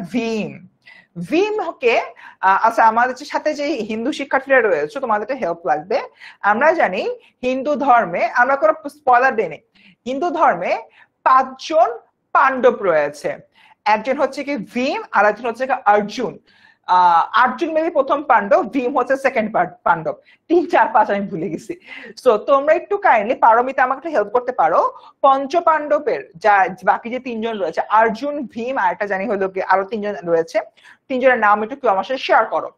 ভীমকে আচ্ছা, আমাদের সাথে যে হিন্দু শিক্ষার্থীরা রয়েছে তোমাদের হেল্প লাগবে। আমরা জানি হিন্দু ধর্মে, আমরা কোনো স্পয়লার দেই, হিন্দু ধর্মে 5 জন পাণ্ডব রয়েছে। একজন হচ্ছে কি ভীম, আর একজন হচ্ছে কি অর্জুন। অর্জুন মেবি প্রথম পাণ্ডব, ভীম হচ্ছে সেকেন্ড পাণ্ডব। 3, 4, 5 আমি ভুলে গেছি। সো তোমরা একটু কাইন্ডলি পারমিতা আমাকে হেল্প করতে পারো। পঞ্চ পাণ্ডবের যা বাকি যে 3 জন রয়েছে, অর্জুন ভীম আর একটা জানি হলো কি আরো 3 জন রয়েছে, 3 জনের নাম একটু কেউ আমার সাথে শেয়ার করো।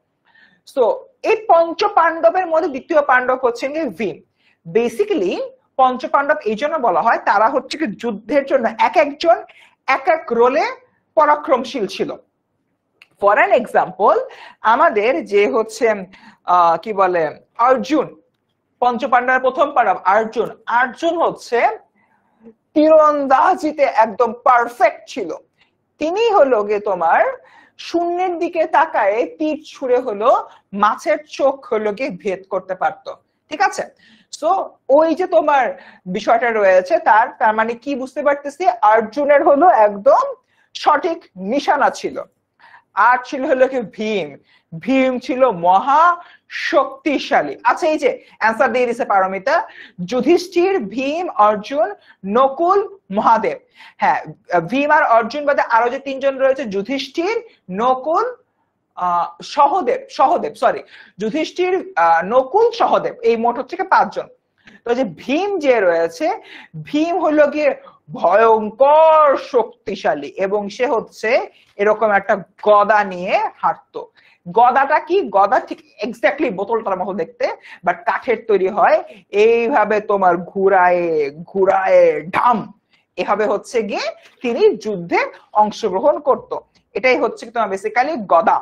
সো এই পঞ্চ পাণ্ডবের মধ্যে দ্বিতীয় পাণ্ডব হচ্ছেন ভীম। বেসিক্যালি পঞ্চ পাণ্ডব এই জন্য বলা হয়, তারা হচ্ছে কি যুদ্ধের জন্য এক একজন এক এক রোলে পরাক্রমশীল ছিল। ফর অ্যান এক্সাম্পল, আমাদের যে হচ্ছে কি বলে অর্জুন, পঞ্চপাণ্ডবের প্রথম পাণ্ডব অর্জুন হচ্ছে তীরন্দাজিতে একদম পারফেক্ট ছিল। তিনি হলো গে তোমার শূন্যের দিকে তাকায় তীর ছুঁড়ে হলো মাছের চোখ হলো গিয়ে ভেদ করতে পারতো। ঠিক আছে? সো ওই যে তোমার বিষয়টা রয়েছে, তার মানে কি বুঝতে পারতেছি, অর্জুনের হলো একদম সঠিক নিশানা ছিল। আর ছিল হলো কি ভীম। ভীম ছিল মহা শক্তিশালী। আচ্ছা, এই যে অ্যান্সার দিয়ে দিছে পারমিতা, যুধিষ্ঠির, ভীম, অর্জুন, নকুল, মহাদেব। হ্যাঁ, ভীম আর অর্জুন বাদে আরো যে তিনজন রয়েছে, যুধিষ্ঠির, নকুল, সহদেব, সরি, যুধিষ্ঠির, নকুল, সহদেব, এই মোট হচ্ছে পাঁচজন। তো যে ভীম যে রয়েছে, ভীম হলো গিয়ে ভয়ঙ্কর শক্তিশালী, এবং সে হচ্ছে এরকম একটা গদা নিয়ে হাঁটতো। গদাটা কি? গদা ঠিক এক্স্যাক্টলি বোতলটার মতো দেখতে, বাট কাঠের তৈরি হয়, এইভাবে তোমার ঘুরায় ঘুরায় ঢাম, এভাবে হচ্ছে গিয়ে তিনি যুদ্ধে অংশগ্রহণ করত। এটাই হচ্ছে তোমার বেসিক্যালি গদা।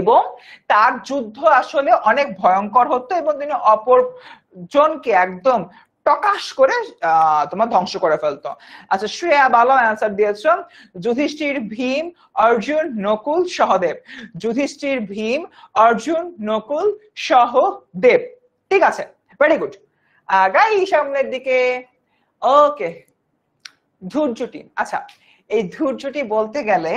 এবং তার যুদ্ধ আসলে অনেক ভয়ঙ্কর হতো, এবং তিনি অপর জনকে একদম প্রকাশ করে তোমার ধ্বংস করে ফেলতো। আচ্ছা, শ্রেয়া ভালো অ্যান্সার দিয়েছ। যুধিষ্ঠির, ভীম, অর্জুন, নকুল, সহদেব। যুধিষ্ঠির, ভীম, অর্জুন, নকুল, সহদেব। ঠিক আছে, ভেরি গুড। গাই সামনের দিকে। ওকে, ধৈর্যটি। আচ্ছা, এই ধৈর্যটি বলতে গেলে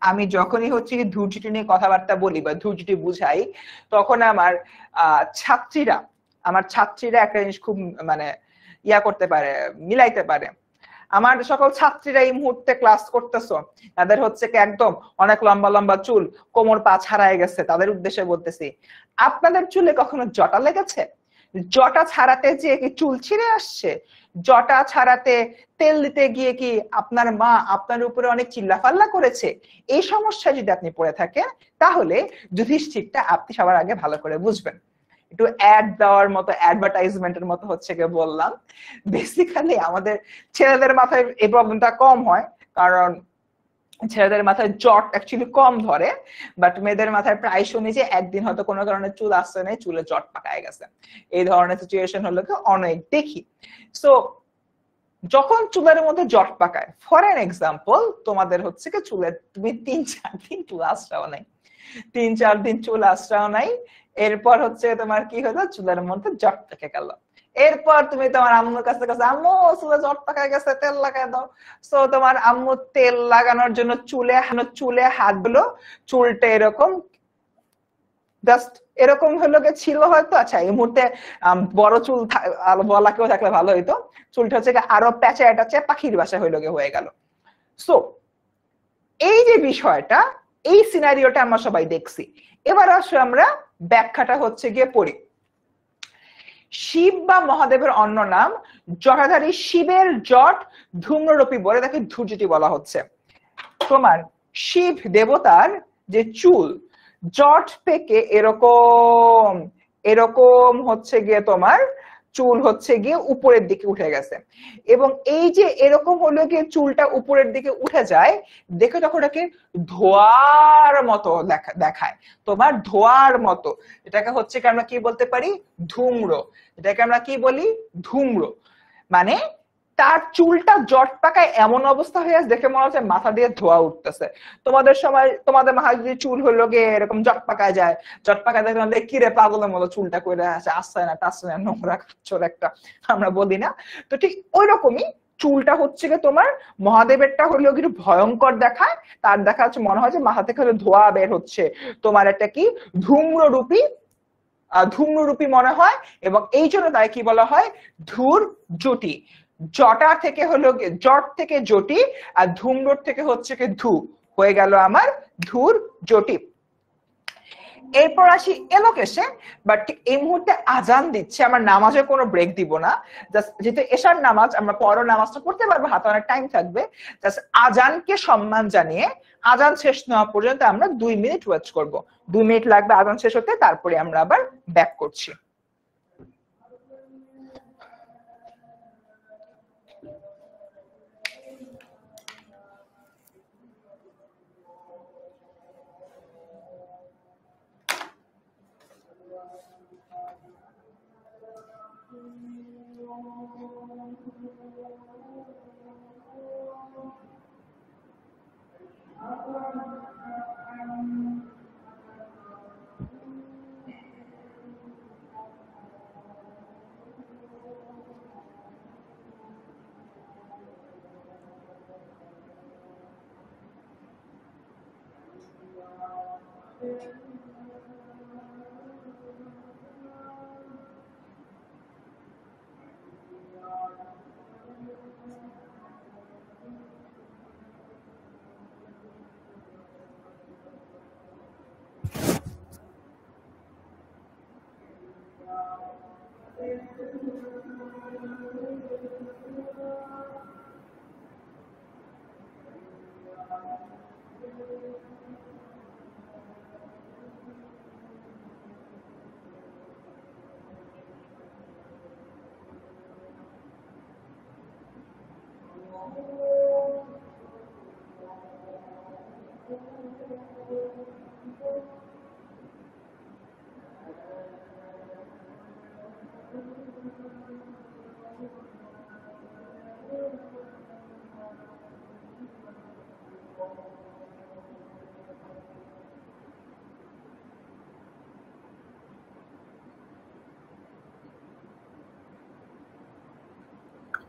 আমি যখনই হচ্ছে ধৈর্যটি নিয়ে কথাবার্তা বলি বা ধৈর্যটি বুঝাই, তখন আমার ছাত্রীরা একটা জিনিস খুব মানে ইয়া করতে পারে, মিলাইতে পারে। আমার সকল ছাত্রীরা এই মুহূর্তে ক্লাস করতেছো, তাদের হচ্ছে কি একদম অনেক লম্বা লম্বা চুল, কোমর পা ছাড়াই গেছে, তাদের উদ্দেশ্যে বলতেছি, আপনাদের চুলে কখনো জটা লেগেছে? জটা ছাড়াতে যে কি চুল ছিঁড়ে আসছে? জটা ছাড়াতে তেল দিতে গিয়ে কি আপনার মা আপনার উপরে অনেক চিল্লাফাল্লা করেছে? এই সমস্যা যদি আপনি পড়ে থাকেন, তাহলে যুধিষ্ঠিরটা আপনি সবার আগে ভালো করে বুঝবেন। একটু অ্যাড দেওয়ার মতো, অ্যাডভার্টাইজমেন্টের মতো হচ্ছে গিয়ে বললাম। বেসিক্যালি আমাদের ছেলেদের মাথায় এই প্রবলেমটা কম হয়, কারণ ছেলেদের মাথায় জট অ্যাকচুয়ালি কম ধরে, বাট মেয়েদের মাথায় প্রায় শুনি যে একদিন হয়তো কোনো কারণে চুল আসছে না, চুলে জট পাকায় গেছে, এই ধরনের সিচুয়েশন হলো কি অনেক দেখি। সো যখন চুলের মধ্যে জট পাকায়, ফর এন এক্সাম্পল, তোমাদের হচ্ছে কি চুলের তুমি 3-4 দিন চুল আশ্রাও নাই, 3-4 দিন চুল আশ্রাও নাই, এরপর হচ্ছে তোমার কি হলো, চুলের মধ্যে জট পেকে গেল। এরপর তুমি তোমার আম্মুর কাছে কাছে, আম্মু চুলে জট পাকায় গেছে, তেল লাগাই দাও। সো তোমার আম্মু তেল লাগানোর জন্য চুলে হাত দিলো, চুলটা এরকম জাস্ট এরকম হলো গে ছিল হয়তো। আচ্ছা, এই মুহূর্তে বড় চুল বলা কেউ থাকলে ভালো হইতো, চুলটা হচ্ছে আরো প্যাচে টাচে পাখির বাসা হইলো গে হয়ে গেল। সো এই যে বিষয়টা, এই সিনারিওটা আমরা সবাই দেখছি। এবার আসলে আমরা ব্যাখ্যাটা হচ্ছে গিয়ে পড়ি। শিব বা মহাদেবের অন্য নাম জটাধারী, শিবের জট ধূম্ররূপী বলে তাকে ধূর্যটি বলা হচ্ছে। তোমার শিব দেবতার যে চুল, জট পেকে এরকম এরকম হচ্ছে গিয়ে তোমার চুল হচ্ছে গিয়ে উপরের দিকে উঠে গেছে, এবং এই যে এরকম হলো গিয়ে চুলটা উপরের দিকে উঠে যায়, দেখে তখন এটাকে ধোয়ার মতো দেখায়, তোমার ধোয়ার মতো। এটাকে হচ্ছে কি আমরা কি বলতে পারি, ধূম্র। এটাকে আমরা কি বলি, ধূম্র। মানে তার চুলটা জট পাকায় এমন অবস্থা হয়ে আছে, দেখে মনে হচ্ছে মাথা দিয়ে ধোয়া উঠতেছে। তোমাদের সময় তোমাদের মাথায় যদি চুল হলো গিয়ে এরকম জট পাকায় যায়, জট পাকায় দেখলাম কিরে পাগলের মতো চুলটা করে আছে, আসছে না টাসছে না, নোংরা চোর একটা আমরা বলি না? তো ঠিক ওই রকমই চুলটা হচ্ছে গিয়ে তোমার মহাদেবেরটা হলো গিয়ে ভয়ঙ্কর দেখায়, তার দেখা হচ্ছে মনে হয় যে মাথা থেকে ধোয়া বের হচ্ছে, তোমার একটা কি ধূম্ররূপী ধূম্ররূপী মনে হয়, এবং এই জন্য তাই কি বলা হয়, ধূর জটি। জটা থেকে হলো জট থেকে জটি, আর ধূম্র থেকে হচ্ছে কি ধূ, হয়ে গেল আমার ধূর জটি। এরপর আসি এলোকেশে, বাট এই মুহূর্তে আজান দিচ্ছে, আমরা নামাজে কোনো ব্রেক দিব না, জাস্ট যেহেতু এশার নামাজ, আমরা পরও নামাজটা পড়তে পারবো, হাতে অনেক টাইম থাকবে, জাস্ট আজানকে সম্মান জানিয়ে আজান শেষ না হওয়া পর্যন্ত আমরা 2 মিনিট ওয়েট করব। 2 মিনিট লাগবে আজান শেষ হতে, তারপরে আমরা আবার ব্যাক করছি।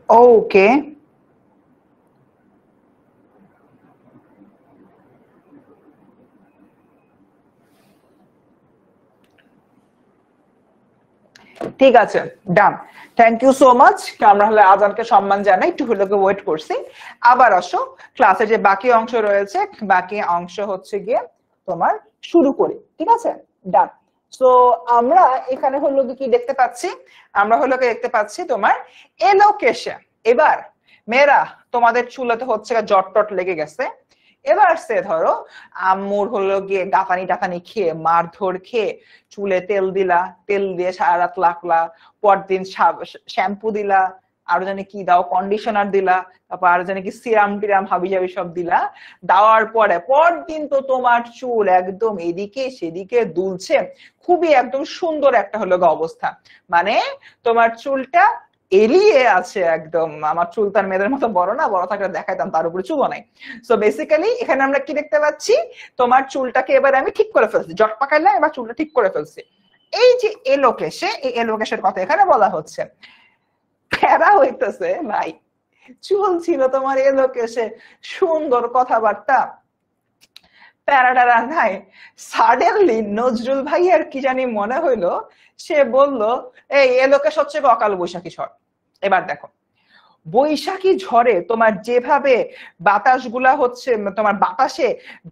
ওকে, ঠিক আছে, done. Thank you so much. আমরা হলে আজানকে সম্মান জানাই, একটু হলে ওয়েট করছি। আবার আসো, ক্লাসে যে বাকি অংশ রয়েছে, বাকি অংশ হচ্ছে গিয়ে তোমার শুরু করি, ঠিক আছে? ডান। সো আমরা এখানে হলো কি দেখতে পাচ্ছি? আমরা হলো দেখতে পাচ্ছি তোমার এলোকেশন। এবার মেয়েরা তোমাদের চুলেতে হচ্ছে জট টট লেগে গেছে। এবার সে ধরো আম্মুর হলো গিয়ে গাফানি টাফানি খেয়ে মারধর খেয়ে চুলে তেল দিলা, তেল দিয়ে সারা রাত লাগলা, পরদিন শ্যাম্পু দিলা, আরো জানি কি দাও, কন্ডিশনার দিলা, তারপর আরো জানি কি সিরাম টিরাম হাবি জাবি সব দিলা। দেওয়ার পরে পরদিন তো তোমার চুল একদম এদিকে সেদিকে দুলছে, খুবই একদম সুন্দর একটা হলো অবস্থা। মানে তোমার চুলটা এলিয়ে আছে একদম। আমার চুল তার মেয়েদের মতো বড় না, বড় থাকলে দেখাইতাম, তার উপরে চুলও নাই। সো বেসিক্যালি এখানে আমরা কি দেখতে পাচ্ছি? তোমার চুলটাকে এবার আমি ঠিক করে ফেলছি, জট পাকাইলাম, এবার চুলটা ঠিক করে ফেলছি। এই যে এলোকেশে, এই এলোকেশের কথা এখানে বলা হচ্ছে। প্যারা হইতেছে ভাই, চুল ছিল তোমার এলোকেশে, সুন্দর কথাবার্তা, প্যারাডারা নাই। সাডেনলি নজরুল ভাইয়ার কি জানি মনে হইলো, সে বলল এই এলোকেশ হচ্ছে অকাল বৈশাখী ঝড়। এবার দেখো, বৈশাখী ঝড়ে তোমার যেভাবে বাতাসগুলা হচ্ছে, তোমার বাতাসে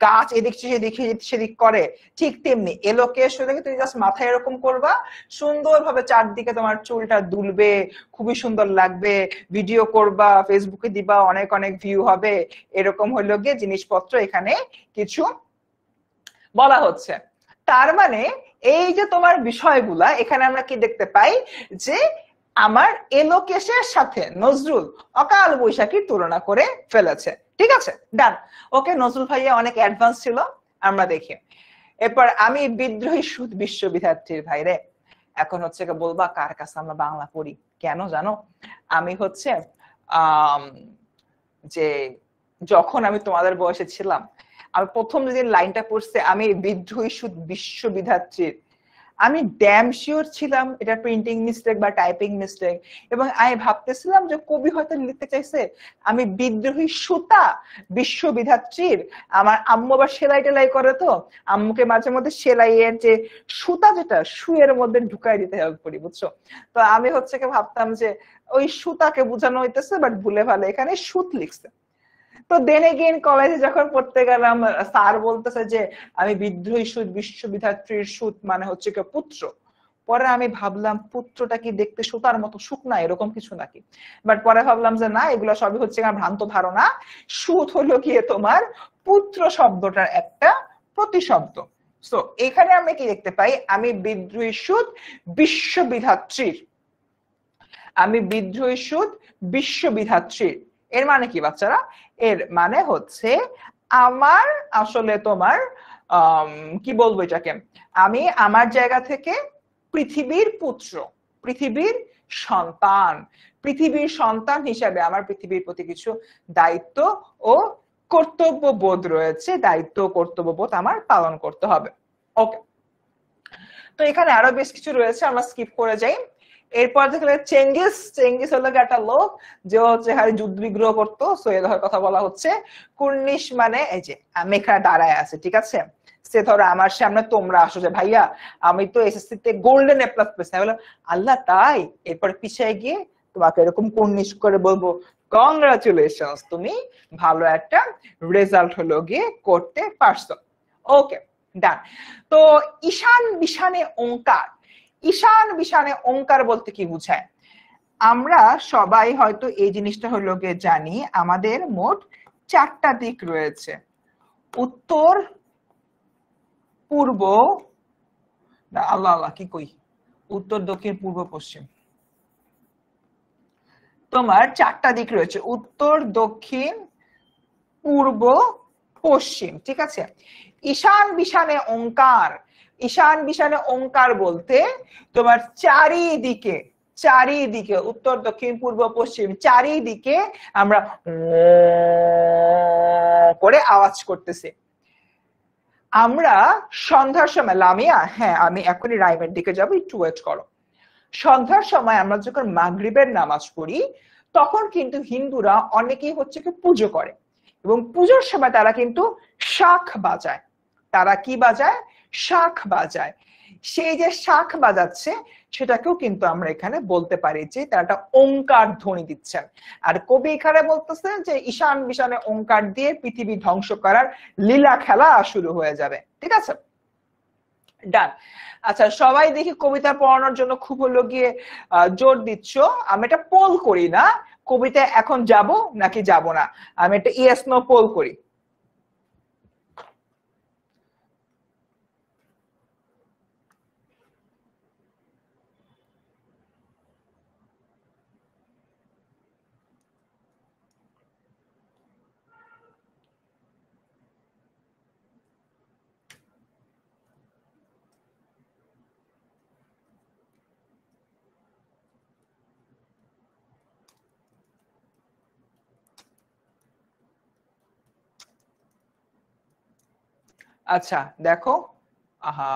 গাছ এদিক সেদিক সেদিক করে, ঠিক তেমনি এলোকেশ হলে তুমি জাস্ট মাথায় এরকম করবা, সুন্দরভাবে চারদিকে তোমার চুলটা দুলবে, খুবই সুন্দর লাগবে, ভিডিও করবা, ফেসবুকে দিবা, অনেক অনেক ভিউ হবে। এরকম হইলো গিয়ে জিনিসপত্র এখানে কিছু বলা হচ্ছে। তার মানে এই যে তোমার বিষয়গুলা, এখানে আমরা কি দেখতে পাই যে আমার এলোকেশের সাথে নজরুল অকাল বৈশাখীর তুলনা করে ফেলেছে। ঠিক আছে, ডান। ওকে, নজরুল ভাইয়া অনেক অ্যাডভান্স ছিল, আমরা দেখি। এরপর আমি বিদ্রোহী সুদ বিশ্ববিদ্যার্থীর ভাইরে, এখন হচ্ছে বলবা কার কাছে আমরা বাংলা পড়ি, কেন জানো? আমি হচ্ছে যে যখন আমি তোমাদের বয়সে ছিলাম, আমি প্রথম যেদিন লাইনটা পড়ছে, আমি বিদ্রোহী সুদ বিশ্ববিদ্যার্থীর, আমি ড্যাম শিওর ছিলাম এটা প্রিন্টিং মিস্টেক বা টাইপিং মিস্টেক, এবং আমি ভাবতেছিলাম যে কবি হয়তো লিখতে চাইছে আমি বিদ্রোহী সুতা বিশ্ববিদ্যার্থীর। আমার আম্মু আবার সেলাই টেলাই করে, তো আম্মুকে মাঝে মধ্যে সেলাইয়ের যে সুতা যেটা সুয়ের মধ্যে ঢুকাই দিতে হবে পড়ি, বুঝছো? তো আমি হচ্ছে ভাবতাম যে ওই সুতাকে বোঝানো হইতেছে, বাট ভুলে ভালো এখানে সুত লিখছে। তো দেন এগেইন কলেজে যখন পড়তে গেলাম, স্যার বলতেছে যে আমি বিদ্রোহী সুদ বিশ্ববিদ্যার্থীর সুত মানে হচ্ছে কি পুত্র। পরে আমি ভাবলাম পুত্রটা কি দেখতে সুতার মতো শুকনা এরকম কিছু নাকি, বাট পরে ভাবলাম যে না, এগুলো সবই হচ্ছে আমার ভ্রান্ত ধারণা। সুত হলো গিয়ে তোমার পুত্র শব্দটার একটা প্রতিশব্দ। সো এখানে আমরা কি দেখতে পাই? আমি বিদ্রোহী সুদ বিশ্ববিদ্যার্থীর, আমি বিদ্রোহী সুদ বিশ্ববিদ্যার্থীর, এর মানে কি বাচ্চারা? এর মানে হচ্ছে আমার আসলে তোমার কি বলবো এটাকে, আমি আমার জায়গা থেকে পৃথিবীর পুত্র, পৃথিবীর সন্তান, পৃথিবীর সন্তান হিসাবে আমার পৃথিবীর প্রতি কিছু দায়িত্ব ও কর্তব্য বোধ রয়েছে, দায়িত্ব কর্তব্য বোধ আমার পালন করতে হবে। ওকে, তো এখানে আরো বেশ কিছু রয়েছে, আমরা স্কিপ করে যাই। এরপর দেখলে চেঙ্গিস, চেঙ্গিস হলো একটা লোক যে হচ্ছে যুদ্ধ বিগ্রহ করতো, সো এ ধরনের কথা বলা হচ্ছে। কুর্নিশ মানে এই যে আমি এখানে দাঁড়ায় আছে, ঠিক আছে, সে ধরো আমার সামনে তোমরা আসো যে ভাইয়া আমি তো এসএসসি তে গোল্ডেন এ প্লাস পেয়েছি, বলো আল্লাহ তাই, এরপর পিছিয়ে গিয়ে তোমাকে এরকম কুর্নিশ করে বলবো কংগ্রাচুলেশনস, তুমি ভালো একটা রেজাল্ট হলো গিয়ে করতে পারছো। ওকে ডান। তো ঈশান বিশানে ওঙ্কার, ঈশান বিশানে ওঙ্কার বলতে কি বোঝায়? আমরা সবাই হয়তো এই জিনিসটা হলো গিয়ে জানি, আমাদের মোট 4টা দিক রয়েছে, উত্তর, পূর্ব, আল্লাহ আল্লাহ কি কই, উত্তর, দক্ষিণ, পূর্ব, পশ্চিম। তোমার 4টা দিক রয়েছে, উত্তর, দক্ষিণ, পূর্ব, পশ্চিম, ঠিক আছে। ঈশান বিশানে ওঙ্কার, ঈশান বিশানে ওঙ্কার বলতে তোমার চারিদিকে, চারিদিকে উত্তর, দক্ষিণ, পূর্ব, পশ্চিম চারিদিকে আমরা করে আওয়াজ করতেছি। আমরা সন্ধ্যার সময়, লামিয়া হ্যাঁ আমি এখনই রাইমের দিকে যাবো, একটু ওয়েট করো। সন্ধ্যার সময় আমরা যখন মাগরিবের নামাজ পড়ি তখন কিন্তু হিন্দুরা অনেকেই হচ্ছে কি পুজো করে, এবং পুজোর সময় তারা কিন্তু শাঁখ বাজায়। তারা কি বাজায়? শাঁখ বাজায়। সেই যে শাঁখ বাজাচ্ছে সেটাকেও কিন্তু আমরা এখানে বলতে পারি যে তারা একটা ওঙ্কার ধ্বনি দিচ্ছেন। আর কবি এখানে বলতেছেন যে ঈশান বিশানে ওঙ্কার দিয়ে পৃথিবী ধ্বংস করার লীলা খেলা শুরু হয়ে যাবে, ঠিক আছে ডান। আচ্ছা সবাই দেখি কবিতা পড়ানোর জন্য খুব হলো গিয়ে জোর দিচ্ছ, আমি এটা পোল করি না কবিতা এখন যাব নাকি যাব না, আমি একটা ইয়েস নো পোল করি। আচ্ছা দেখো, আহা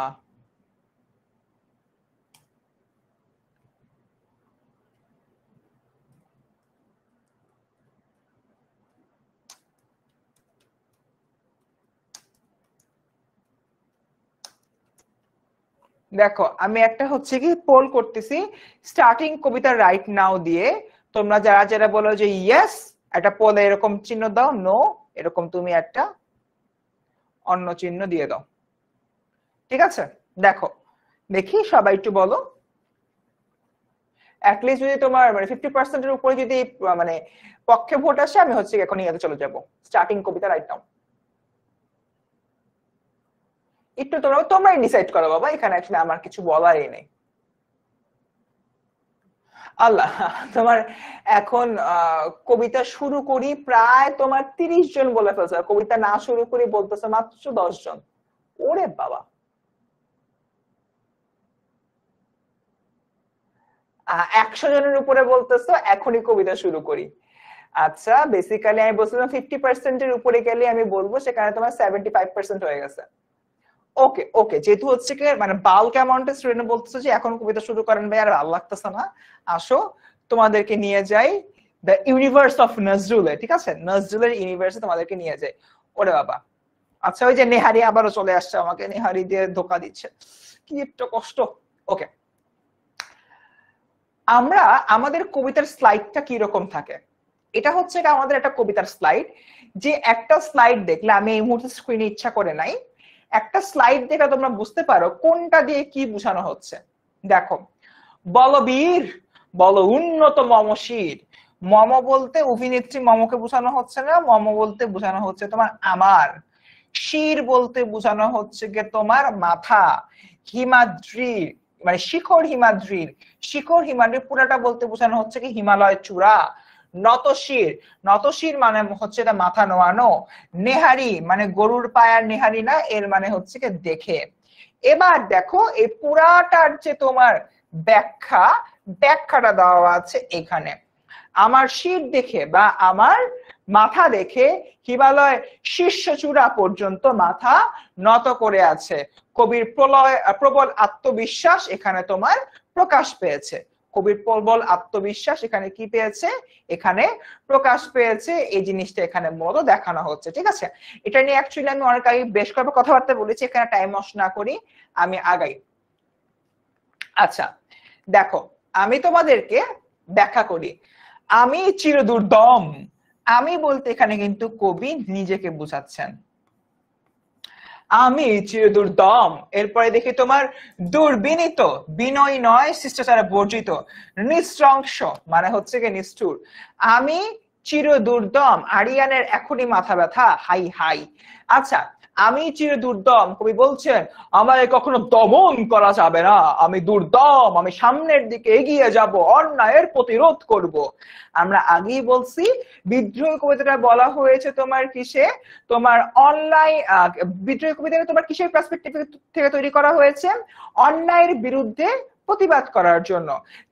দেখো আমি একটা হচ্ছে কি পোল করতেছি স্টার্টিং কবিতা রাইট নাও দিয়ে, তোমরা যারা যারা বলো যে ইয়েস একটা পোলে এরকম চিহ্ন দাও, নো এরকম তুমি একটা অন্য চিহ্ন দিয়ে দাও, ঠিক আছে। দেখো দেখি সবাই একটু বলো, অ্যাটলিস্ট যদি তোমার মানে 50% উপরে যদি মানে পক্ষে ভোট আসে আমি হচ্ছে এখন ইয়াতে চলে যাব, স্টার্টিং কবিতা রাইট নাও। একটু তোমরাই ডিসাইড করো বাবা, এখানে আসলে আমার কিছু বলারই নেই। আল্লাহ তোমার এখন কবিতা শুরু করি প্রায় তোমার 30 জন বলে ফেলছে, কবিতা না শুরু করি বলতেছে মাত্র 10 জন। ওরে বাবা, 100 জনের উপরে বলতেছো এখনই কবিতা শুরু করি। আচ্ছা বেসিক্যালি আমি বলছিলাম 50% উপরে গেলে আমি বলবো, সেখানে তোমার 75% হয়ে গেছে। ওকে ওকে, যেহেতু হচ্ছে কি মানে বাল্ক অ্যামাউন্টের স্টুডেন্ট বলতেছে যে এখন কবিতা শুরু করেন ভাই, আর ভালো লাগতেছে না, আসো তোমাদেরকে নিয়ে যাই দ্য ইউনিভার্স অফ নজরুলে, ঠিক আছে, নজরুলের ইউনিভার্সে তোমাদেরকে নিয়ে যাই। ওরে বাবা, আচ্ছা ওই যে নেহারি আবারও চলে আসছে, আমাকে নেহারি দিয়ে ধোকা দিচ্ছে, কি একটা কষ্ট। ওকে, আমরা আমাদের কবিতার স্লাইডটা কি রকম থাকে, এটা হচ্ছে আমাদের একটা কবিতার স্লাইড, যে একটা স্লাইড দেখলে আমি এই মুহূর্তে স্ক্রিনে ইচ্ছা করে নাই, একটা স্লাইড দেখে তোমরা বুঝতে পারো কোনটা দিয়ে কি বোঝানো হচ্ছে। দেখো, বলবীর বল উন্নত মমশির, মম বলতে অভিনেত্রী মমকে বোঝানো হচ্ছে না, মম বলতে বোঝানো হচ্ছে তোমার আমার, শির বলতে বোঝানো হচ্ছে গিয়ে তোমার মাথা, হিমাদ্রির মানে শিখর হিমাদ্রির, শিখর হিমাদ্রির পুরাটা বলতে বোঝানো হচ্ছে কি হিমালয় চূড়া, নতশির, নতশির মানে হচ্ছে এটা মাথা নোয়ানো, নেহারি মানে গরুর পায়ার নেহারি না, এর মানে হচ্ছে কি দেখে। এবার দেখো এই পুরাটার যে তোমার ব্যাখ্যা, ব্যাখ্যাটা দেওয়া আছে এখানে, আমার শির দেখে বা আমার মাথা দেখে হিমালয় শীর্ষ চূড়া পর্যন্ত মাথা নত করে আছে, কবির প্রবল আত্মবিশ্বাস এখানে তোমার প্রকাশ পেয়েছে। কবির প্রবল আত্মবিশ্বাস এখানে কি পেয়েছে, এখানে প্রকাশ পেয়েছে। এই জিনিসটা এখানে মূলত দেখানো হচ্ছে। ঠিক আছে, এটা নিয়ে অ্যাকচুয়ালি আমি অনেক আগে বেশ কয়েকবার কথাবার্তা বলেছি, এখানে টাইম নষ্ট না করি, আমি আগাই। আচ্ছা দেখো, আমি তোমাদেরকে ব্যাখ্যা করি। আমি চিরদুর্দম, আমি বলতে এখানে কিন্তু কবি নিজেকে বোঝাচ্ছেন। আমি চিরদুর্দম, এরপরে দেখি তোমার দুর্বিনীত, বিনয় নয় শিষ্টাচারে বর্জিত, নিঃশংস মানে হচ্ছে কি নিষ্ঠুর। আমি চিরদুর্দম, আরিয়ানের এখনই মাথা ব্যথা, হাই হাই। আচ্ছা, আমি চিরদুর্দম, কবি বলছেন আমায় কখনো দমন করা যাবে না, আমি দুর্দম, আমি সামনের দিকে এগিয়ে যাব, অন্যায়ের প্রতিরোধ করব। আমরা আগেই বলছি বিদ্রোহী কবিতাটা বলা হয়েছে তোমার কিসে, তোমার অনলাইন বিদ্রোহী কবিতাটা তোমার কিসের পার্সপেক্টিভ থেকে তৈরি করা হয়েছে, অন্যায়ের বিরুদ্ধে প্রতিবাদ করার জন্য।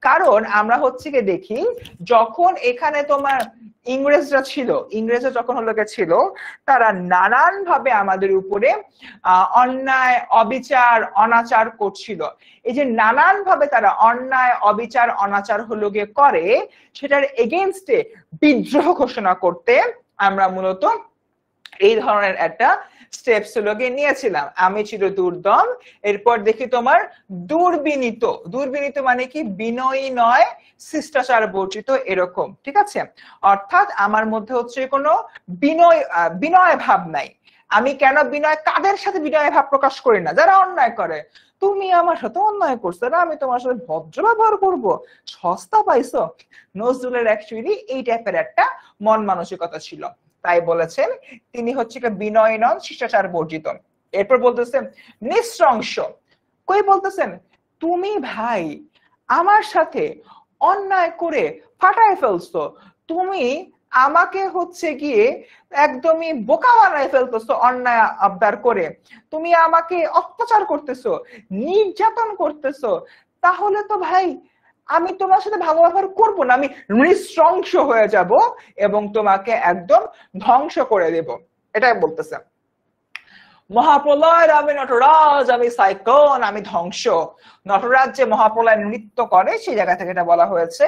কারণ আমরা হচ্ছে কি দেখি, যখন এখানে তোমার ইংরেজরা ছিল, ইংরেজরা যখন হলো ছিল, তারা নানান ভাবে আমাদের উপরে অন্যায় অবিচার অনাচার করছিল। এই যে নানান ভাবে তারা অন্যায় অবিচার অনাচার হলো গিয়ে করে, সেটার এগেইনস্টে বিদ্রোহ ঘোষণা করতে আমরা মূলত এই ধরনের একটা স্টেপস হলো গিয়ে নিয়েছিলাম। আমি ছিল দুর্দম, এরপর দেখি তোমার দুর্বিনীত, দুর্বিনীত মানে কি বিনয়ী নয় শিষ্টাচার বর্জিত, এরকম। ঠিক আছে, অর্থাৎ আমার মধ্যে হচ্ছে কোনো বিনয় ভাব নাই। আমি কেন বিনয়, কাদের সাথে বিনয় ভাব প্রকাশ করি না, যারা অন্যায় করে। তুমি আমার সাথে অন্যায় করছো না, আমি তোমার সাথে ভদ্র ব্যবহার করবো, সস্তা পাইছো। নজরুলের অ্যাকচুয়ালি এই টাইপের একটা মন মানসিকতা ছিল, তাই বলেছেন তিনি হচ্ছে বিনয় নন শিষ্টাচার বর্জিত। এরপর বলতেছেন নিঃশংস, কই বলতেছেন তুমি ভাই আমার সাথে অন্যায় করে ফাটায় ফেলছো, তুমি আমাকে হচ্ছে গিয়ে একদমই বোকা বানায় ফেলতেছো অন্যায় আবদার করে, তুমি আমাকে অত্যাচার করতেছো, নির্যাতন করতেছো, তাহলে তো ভাই আমি তোমার সাথে ভালো ব্যবহার করবো না, আমি নৃশংস হয়ে যাব এবং তোমাকে একদম ধ্বংস করে দেব, এটাই বলতেছে। মহাপ্রলয় আমি নটরাজ, আমি সাইক্লোন, আমি ধ্বংস। নটরাজ যে মহাপ্রলয় নৃত্য করে সেই জায়গা থেকে এটা বলা হয়েছে,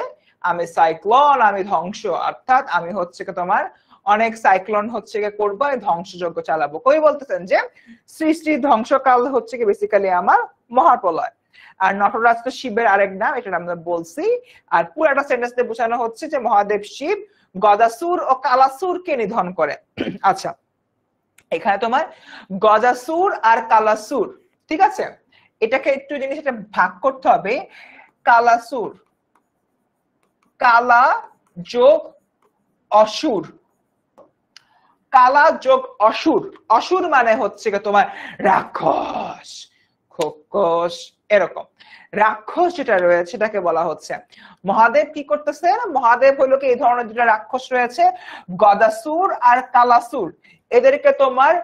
আমি সাইক্লোন, আমি ধ্বংস, অর্থাৎ আমি হচ্ছে তোমার অনেক সাইক্লোন হচ্ছে করবো, ধ্বংসযজ্ঞ চালাবো। কই বলতেছেন যে সৃষ্টি ধ্বংসকাল হচ্ছে বেসিক্যালি আমার মহাপ্রলয়। আর নটরাজ তো শিবের আরেক নাম, এটা আমরা বলছি। আর পুরাটা সেন্টেন্স দিয়ে বোঝানো হচ্ছে যে মহাদেব শিব গদাসুর ও কালাসুরকে নিধন করে। আচ্ছা, এখানে তোমার গজাসুর আর কালাসুর, ঠিক আছে, এটাকে একটু জিনিস এটা ভাগ করতে হবে। কালাসুর, কালা যোগ অসুর, কালা যোগ অসুর, অসুর মানে হচ্ছে তোমার রাক্ষস খোকস, এরকম রাক্ষস যেটা রয়েছে সেটাকে বলা হচ্ছে। মহাদেব কি করতেছে, মহাদেব হলো কি এই ধরনের দুটো রাক্ষস রয়েছে গদাসুর আর কালাসুর, এদেরকে তোমার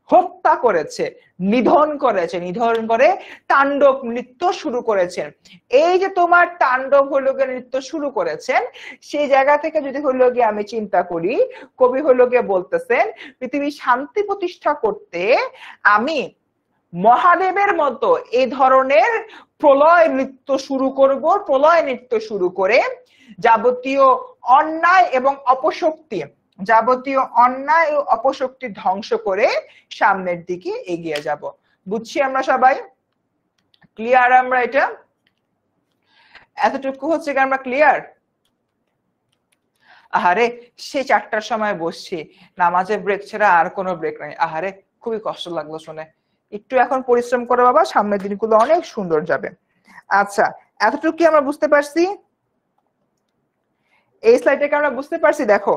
হত্যা করেছে, নিধন করেছে, নিধন করে তাণ্ডব নৃত্য শুরু করেছেন। এই যে তোমার তাণ্ডব হলো গিয়ে নৃত্য শুরু করেছেন, সেই জায়গা থেকে যদি হলো গিয়ে আমি চিন্তা করি, কবি হলো গিয়ে বলতেছেন পৃথিবী শান্তি প্রতিষ্ঠা করতে আমি মহাদেবের মতো এই ধরনের প্রলয় নৃত্য শুরু করব, প্রলয় নৃত্য শুরু করে যাবতীয় অন্যায় এবং অপশক্তি, যাবতীয় অন্যায় ও অপশক্তি ধ্বংস করে সামনের দিকে এগিয়ে যাব। বুঝছি আমরা সবাই? ক্লিয়ার আমরা এটা? এতটুকু হচ্ছে কি আমরা ক্লিয়ার? আহারে সেই 4টার সময় বসছি, নামাজের ব্রেক ছাড়া আর কোনো ব্রেক নাই, আহারে খুবই কষ্ট লাগলো শুনে। একটু এখন পরিশ্রম করে বাবা, সামনের দিনগুলো অনেক সুন্দর যাবে। আচ্ছা, এতটুকু কি আমরা বুঝতে পারছি? এই স্লাইডটাকে আমরা বুঝতে পারছি? দেখো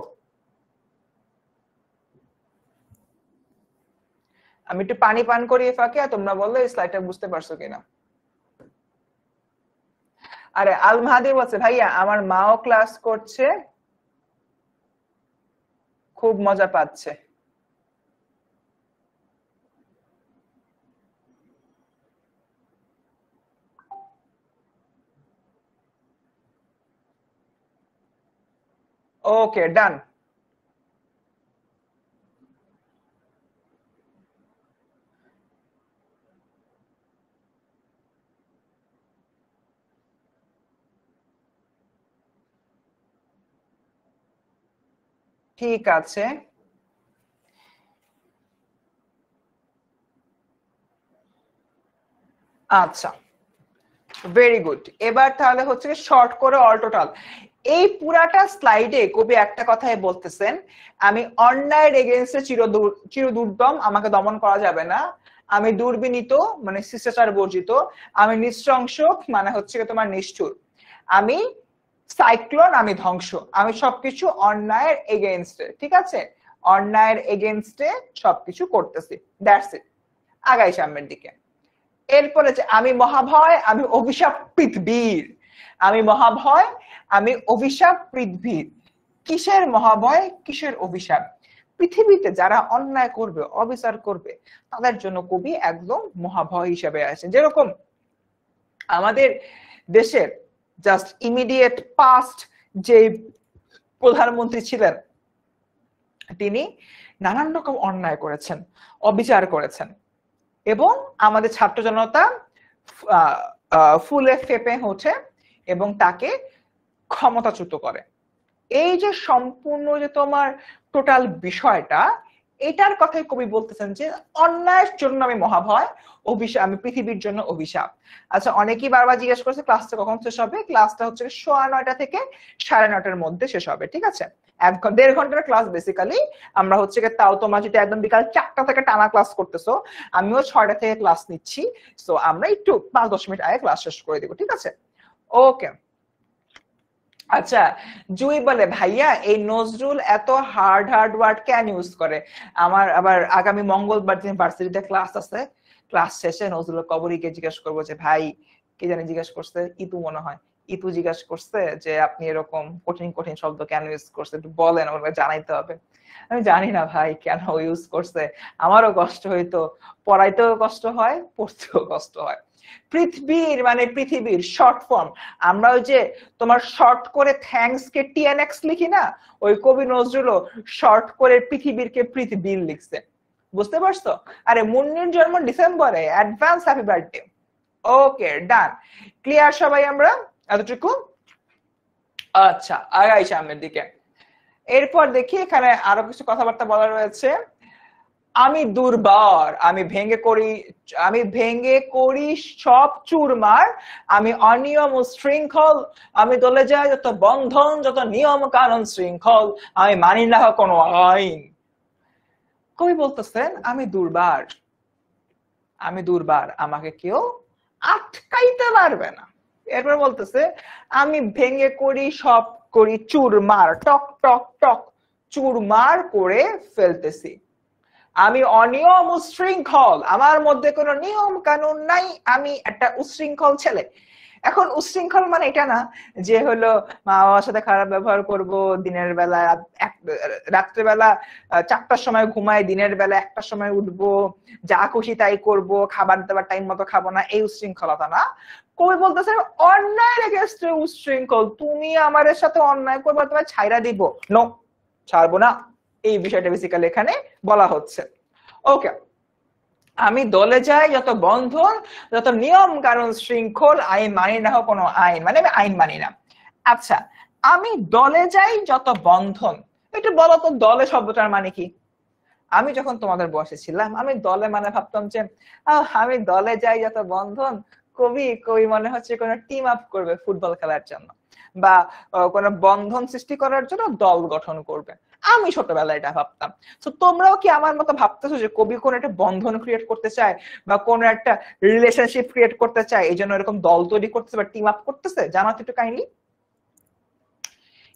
আমি একটু পানি পান করি ফাঁকে, তোমরা বললো এই স্লাইডটা বুঝতে পারছো কিনা। আরে আল মাহাদি বলছে ভাইয়া আমার মাও ক্লাস করছে, খুব মজা পাচ্ছে। ওকে ডান। ঠিক আছে, আচ্ছা, ভেরি গুড। এবার তাহলে হচ্ছে শর্ট করে অল টোটাল এই পুরাটা স্লাইডে কবি একটা কথাই বলতেছেন, আমি অন্যায়ের এগেইনস্টে চিরদুর্দম, আমাকে দমন করা যাবে না। আমি দুর্বিনীত মানে শিষ্টাচার বর্জিত, আমি নৃশংস মানে হচ্ছে তোমার নিষ্ঠুর, আমি সাইক্লোন, আমি ধ্বংস, আমি সবকিছু অন্যায়ের এগেইনস্টে, ঠিক আছে, অন্যায়ের এগেইনস্টে সবকিছু করতেছি, দ্যাটস ইট। আগাই সামনের দিকে। এরপরে যে আমি মহাভয়, আমি অভিশাপ পৃথিবীর, আমি মহাভয়, আমি অভিশাপ পৃথিবীর। কিসের মহাভয়, কিসের অভিশাপ? পৃথিবীতে যারা অন্যায় করবে, অবিচার করবে, তাদের জন্য কবি একদম মহাভয় হিসেবে আছেন। যেরকম আমাদের দেশের জাস্ট ইমিডিয়েট পাস্ট যে প্রধানমন্ত্রী ছিলেন, তিনি নানান রকম অন্যায় করেছেন, অবিচার করেছেন, এবং আমাদের ছাত্র জনতা ফুলে ফেপে ওঠে এবং তাকে ক্ষমতাচ্যুত করে। এই যে সম্পূর্ণ যে তোমার টোটাল বিষয়টা, এটার কথাই কবি বলতেছেন যে অন্যায়ের জন্য আমি মহাভয়, অভিশাপ, আমি পৃথিবীর জন্য অভিশাপ। আচ্ছা, অনেকেই বারবার জিজ্ঞেস করছে ক্লাসটা কখন শেষ হবে। ক্লাসটা হচ্ছে 9:30 থেকে 9:30 মধ্যে শেষ হবে, ঠিক আছে। 1-1.5 ঘন্টার ক্লাস বেসিক্যালি। আমরা হচ্ছে তাও তোমরা যদি একদম বিকাল 4টা থেকে টানা ক্লাস করতেছো, আমিও 6টা থেকে ক্লাস নিচ্ছি, সো আমরা একটু 5-10 মিনিট আগে ক্লাস শেষ করে দিব, ঠিক আছে। ওকে, আচ্ছা, জুই বলে ভাইয়া এই নজরুল এত হার্ড হার্ড ওয়ার্ড কেন ইউজ করে? আমার আবার আগামী মঙ্গলবার দিন ভার্সিটিতে ক্লাস আছে, ক্লাস শেষে নজরুল কবরীকে জিজ্ঞেস করবো যে ভাই, কে জানি জিজ্ঞেস করছে, ইতু মনে হয়, ইতু জিজ্ঞেস করছে যে আপনি এরকম কঠিন কঠিন শব্দ কেন ইউজ করছে, একটু বলেন, ওরা জানাইতে হবে। আমি জানি না ভাই কেন ইউজ করছে, আমারও কষ্ট হইতো, পড়াইতেও কষ্ট হয়, পড়তেও কষ্ট হয়। পৃথিবীর মানে পৃথিবীর শর্ট ফর্ম, আমরা ওই যে তোমার শর্ট করে থ্যাঙ্কস কে টিএনএক্স লিখি না, ওই কবি নজরুলও শর্ট করে পৃথিবীর কে পৃথিবীর লিখছে, বুঝতে পারছো? আরে মুন্নির জন্ম ডিসেম্বরে, অ্যাডভান্স হ্যাপি বার্থডে। ওকে, ডান, ক্লিয়ার সবাই আমরা এতটুকু? আচ্ছা, আগাই সামনের দিকে। এরপর দেখি এখানে আরো কিছু কথাবার্তা বলা রয়েছে। আমি দুর্বার, আমি ভেঙে করি সব চুরমার, আমি অনিয়ম ও শৃঙ্খল, আমি দলে যাই যত বন্ধন, যত নিয়ম কানুন শৃঙ্খল, আমি মানি না কোনো আইন। কবি বলতেছেন আমি দুর্বার, আমি দুর্বার, আমাকে কেউ আটকাইতে পারবে না। এরপর বলতেছে আমি ভেঙে করি সব, করি চুরমার, টক টক টক চুরমার করে ফেলতেছি। আমি অনিয়ম উশৃঙ্খল, আমার মধ্যে কোনো নিয়ম কানুন নাই, আমি একটা উশৃঙ্খল ছেলে। এখন উশৃঙ্খল মানে এটা না যে হলো মা বাবার সাথে খারাপ ব্যবহার করব, দিনের বেলা রাত্রেবেলা 4টার সময় ঘুমাই, দিনের বেলা 1টার সময় উঠবো, যা খুশি তাই করব, খাবার দাবার টাইম মতো খাবো না, এই উশৃঙ্খলতা না। কবি বলতেছে অন্যায়ের এগেইনস্টে উশৃঙ্খল, তুমি আমার সাথে অন্যায় করবে, তোমায় ছাইরা দিব, নো, ছাড়বো না, এই বিষয়টা বেসিক্যালি এখানে বলা হচ্ছে। ওকে, আমি দলে যাই যত বন্ধন, যত নিয়ম কানুন শৃঙ্খল, আইন মানি না কোনো আইন, মানে আমি আইন মানি না। আচ্ছা, আমি দলে যাই যত বন্ধন, একটু বলো তো দলে শব্দটার মানে কি? আমি যখন তোমাদের বয়সে ছিলাম, আমি দলে মানে ভাবতাম যে আমি দলে যাই যত বন্ধন, কবি কবি মনে হচ্ছে কোনো টিম আপ করবে ফুটবল খেলার জন্য, বা কোনো বন্ধন সৃষ্টি করার জন্য দল গঠন করবে। আমি ছোটবেলায় এটা ভাবতাম। তো তোমরাও কি আমার মতো ভাবতেছো যে কবি কোন একটা বন্ধন ক্রিয়েট করতে চায় বা কোন একটা রিলেশনশিপ ক্রিয়েট করতে চায়, এই জন্য এরকম দল তৈরি করতেছে বা টিম আপ করতেছে? জানাও তো একটু কাইন্ডলি,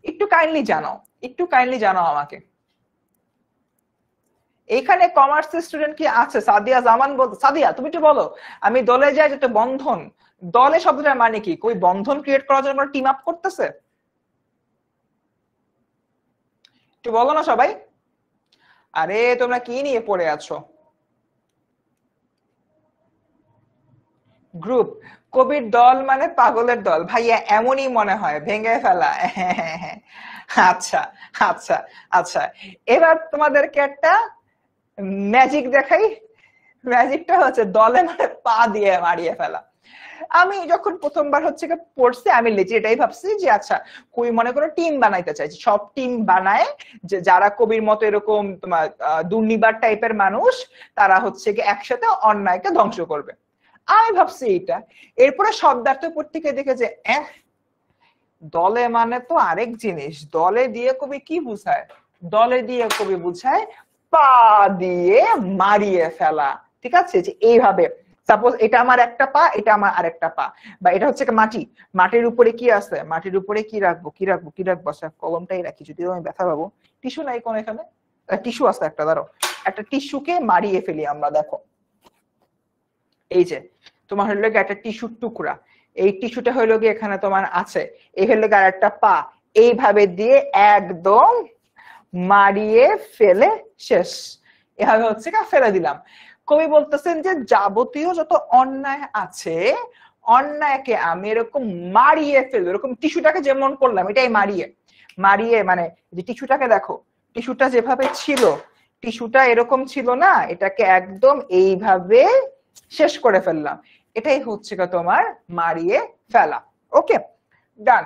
একটু কাইন্ডলি জানাও, একটু কাইন্ডলি জানাও আমাকে। এখানে কমার্স স্টুডেন্ট কি আছে? সাদিয়া জামান বলতো, সাদিয়া তুমি একটু বলো, আমি দলে যাই যেটা বন্ধন, দলে শব্দটার মানে কি? কই বন্ধন ক্রিয়েট করার জন্য টিম আপ করতেছে? একটু বলো না সবাই। আরে তোমরা কি নিয়ে পড়ে আছো? গ্রুপ, কবির দল মানে পাগলের দল, ভাইয়া এমনই মনে হয়, ভেঙে ফেলা। আচ্ছা, আচ্ছা, আচ্ছা, এবার তোমাদেরকে একটা ম্যাজিক দেখাই। ম্যাজিকটা হচ্ছে দলে মানে পা দিয়ে মারিয়ে ফেলা। আমি যখন প্রথমবার হচ্ছে পড়ছি আমি লেজে এটাই ভাবছি যে আচ্ছা কবি মনে করো টিম বানাইতে চাইছে, সব টিম বানায় যে যারা কবির মতো এরকম তোমার দুর্নিবার টাইপের মানুষ তারা হচ্ছে কি একসাথে অন্যায়কে ধ্বংস করবে, আমি ভাবছি এইটা। এরপরে শব্দার্থ পত্রিকা দেখে যে দলে মানে তো আরেক জিনিস, দলে দিয়ে কবি কি বুঝায়, দলে দিয়ে কবি বুঝায় পা দিয়ে মারিয়ে ফেলা। ঠিক আছে, যে এইভাবে সাপোজ এটা আমার একটা পা, এটা আমার আরেকটা পা, বা এটা হচ্ছে মাটি, মাটির উপরে কি আছে, মাটির উপরে কি রাখবো কি রাখবো কি রাখবো, আচ্ছা কলমটাই রাখি যদিও আমি ব্যথা পাবো। টিস্যু নাই কোন, এখানে টিস্যু আছে একটা, ধরো একটা টিস্যুকে মারিয়ে ফেলি আমরা। দেখো এই যে তোমার হইলো একটা টিস্যুর টুকরা, এই টিস্যুটা হইলো গিয়ে এখানে তোমার আছে, এই হইলো গিয়ে আরেকটা পা, এইভাবে দিয়ে একদম মারিয়ে ফেলে শেষ, এভাবে হচ্ছে ফেলে দিলাম। কবি বলতেছেন যে যাবতীয় যত অন্যায় আছে, অন্যায়কে আমি এরকম মারিয়ে ফেলবো, এরকম টিস্যুটাকে যেমন করলাম এটাই মারিয়ে মারিয়ে, মানে যে টিস্যুটাকে দেখো, টিস্যুটা যেভাবে ছিল, টিস্যুটা এরকম ছিল না, এটাকে একদম এইভাবে শেষ করে ফেললাম, এটাই হচ্ছে তোমার মারিয়ে ফেলা। ওকে ডান।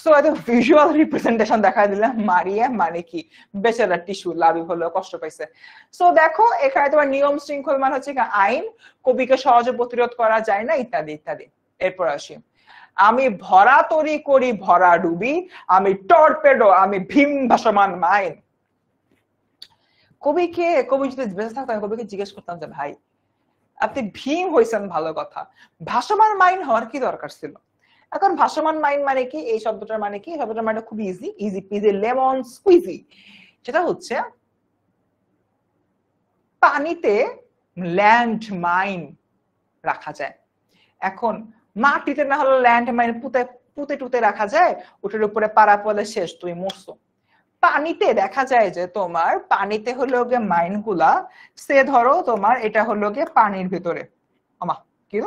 সো এত ভিজুয়াল রিপ্রেজেন্টেশন দেখা দিলাম, মারিয়া মানে কি, বেচারা টিস্যু লাভই হলো, কষ্ট পাইছে। সো দেখো এখানে তোমার নিয়ম শৃঙ্খল মানে হচ্ছে আইন, কবিকে সহজে প্রতিরোধ করা যায় না, ইত্যাদি ইত্যাদি। এরপর আসি, আমি ভরা তরি করি ভরা ডুবি, আমি টর্পেডো আমি ভীম ভাসমান মাইন। কবি যদি বেঁচে থাকতো আমি কবিকে জিজ্ঞেস করতাম যে ভাই আপনি ভীম হয়েছেন ভালো কথা, ভাসমান মাইন হওয়ার কি দরকার ছিল? এখন ভাসমান মাইন মানে কি, এই শব্দটার মানে কি, শব্দটার মানে খুব easy, easy PG lemon squeegee. সেটা হচ্ছে পানিতে ল্যান্ড মাইন রাখা যায়, এখন মাটিতে না হলে ল্যান্ড মাইন পুঁতে পুঁতে টুতে রাখা যায়, ওটার উপরে পাড়া পড়লে শেষ, তুমি মরছো। পানিতে দেখা যায় যে তোমার পানিতে হলো গিয়ে মাইন গুলা, সে ধরো তোমার এটা হলো গিয়ে পানির ভিতরে, আমা কি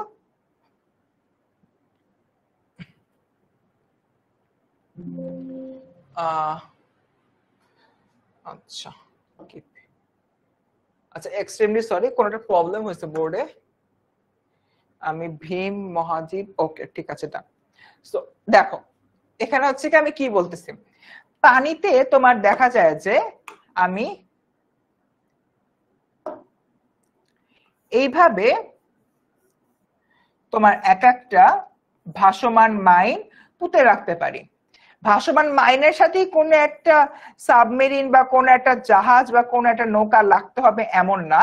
আচ্ছা আচ্ছা এক্সট্রিমলি সরি, কোন একটা প্রবলেম হয়েছে বোর্ডে। আমি ভীম মহাজীব, ওকে ঠিক আছে তা। সো দেখো এখানে হচ্ছে কি আমি কি বলতেছি, পানিতে তোমার দেখা যায় যে আমি এইভাবে তোমার এক একটা ভাসমান মাইন পুঁতে রাখতে পারি। ভাসমান মাইনের সাথে কোনো একটা সাবমেরিন বা কোনো একটা জাহাজ বা কোনো একটা নৌকা লাগতে হবে এমন না,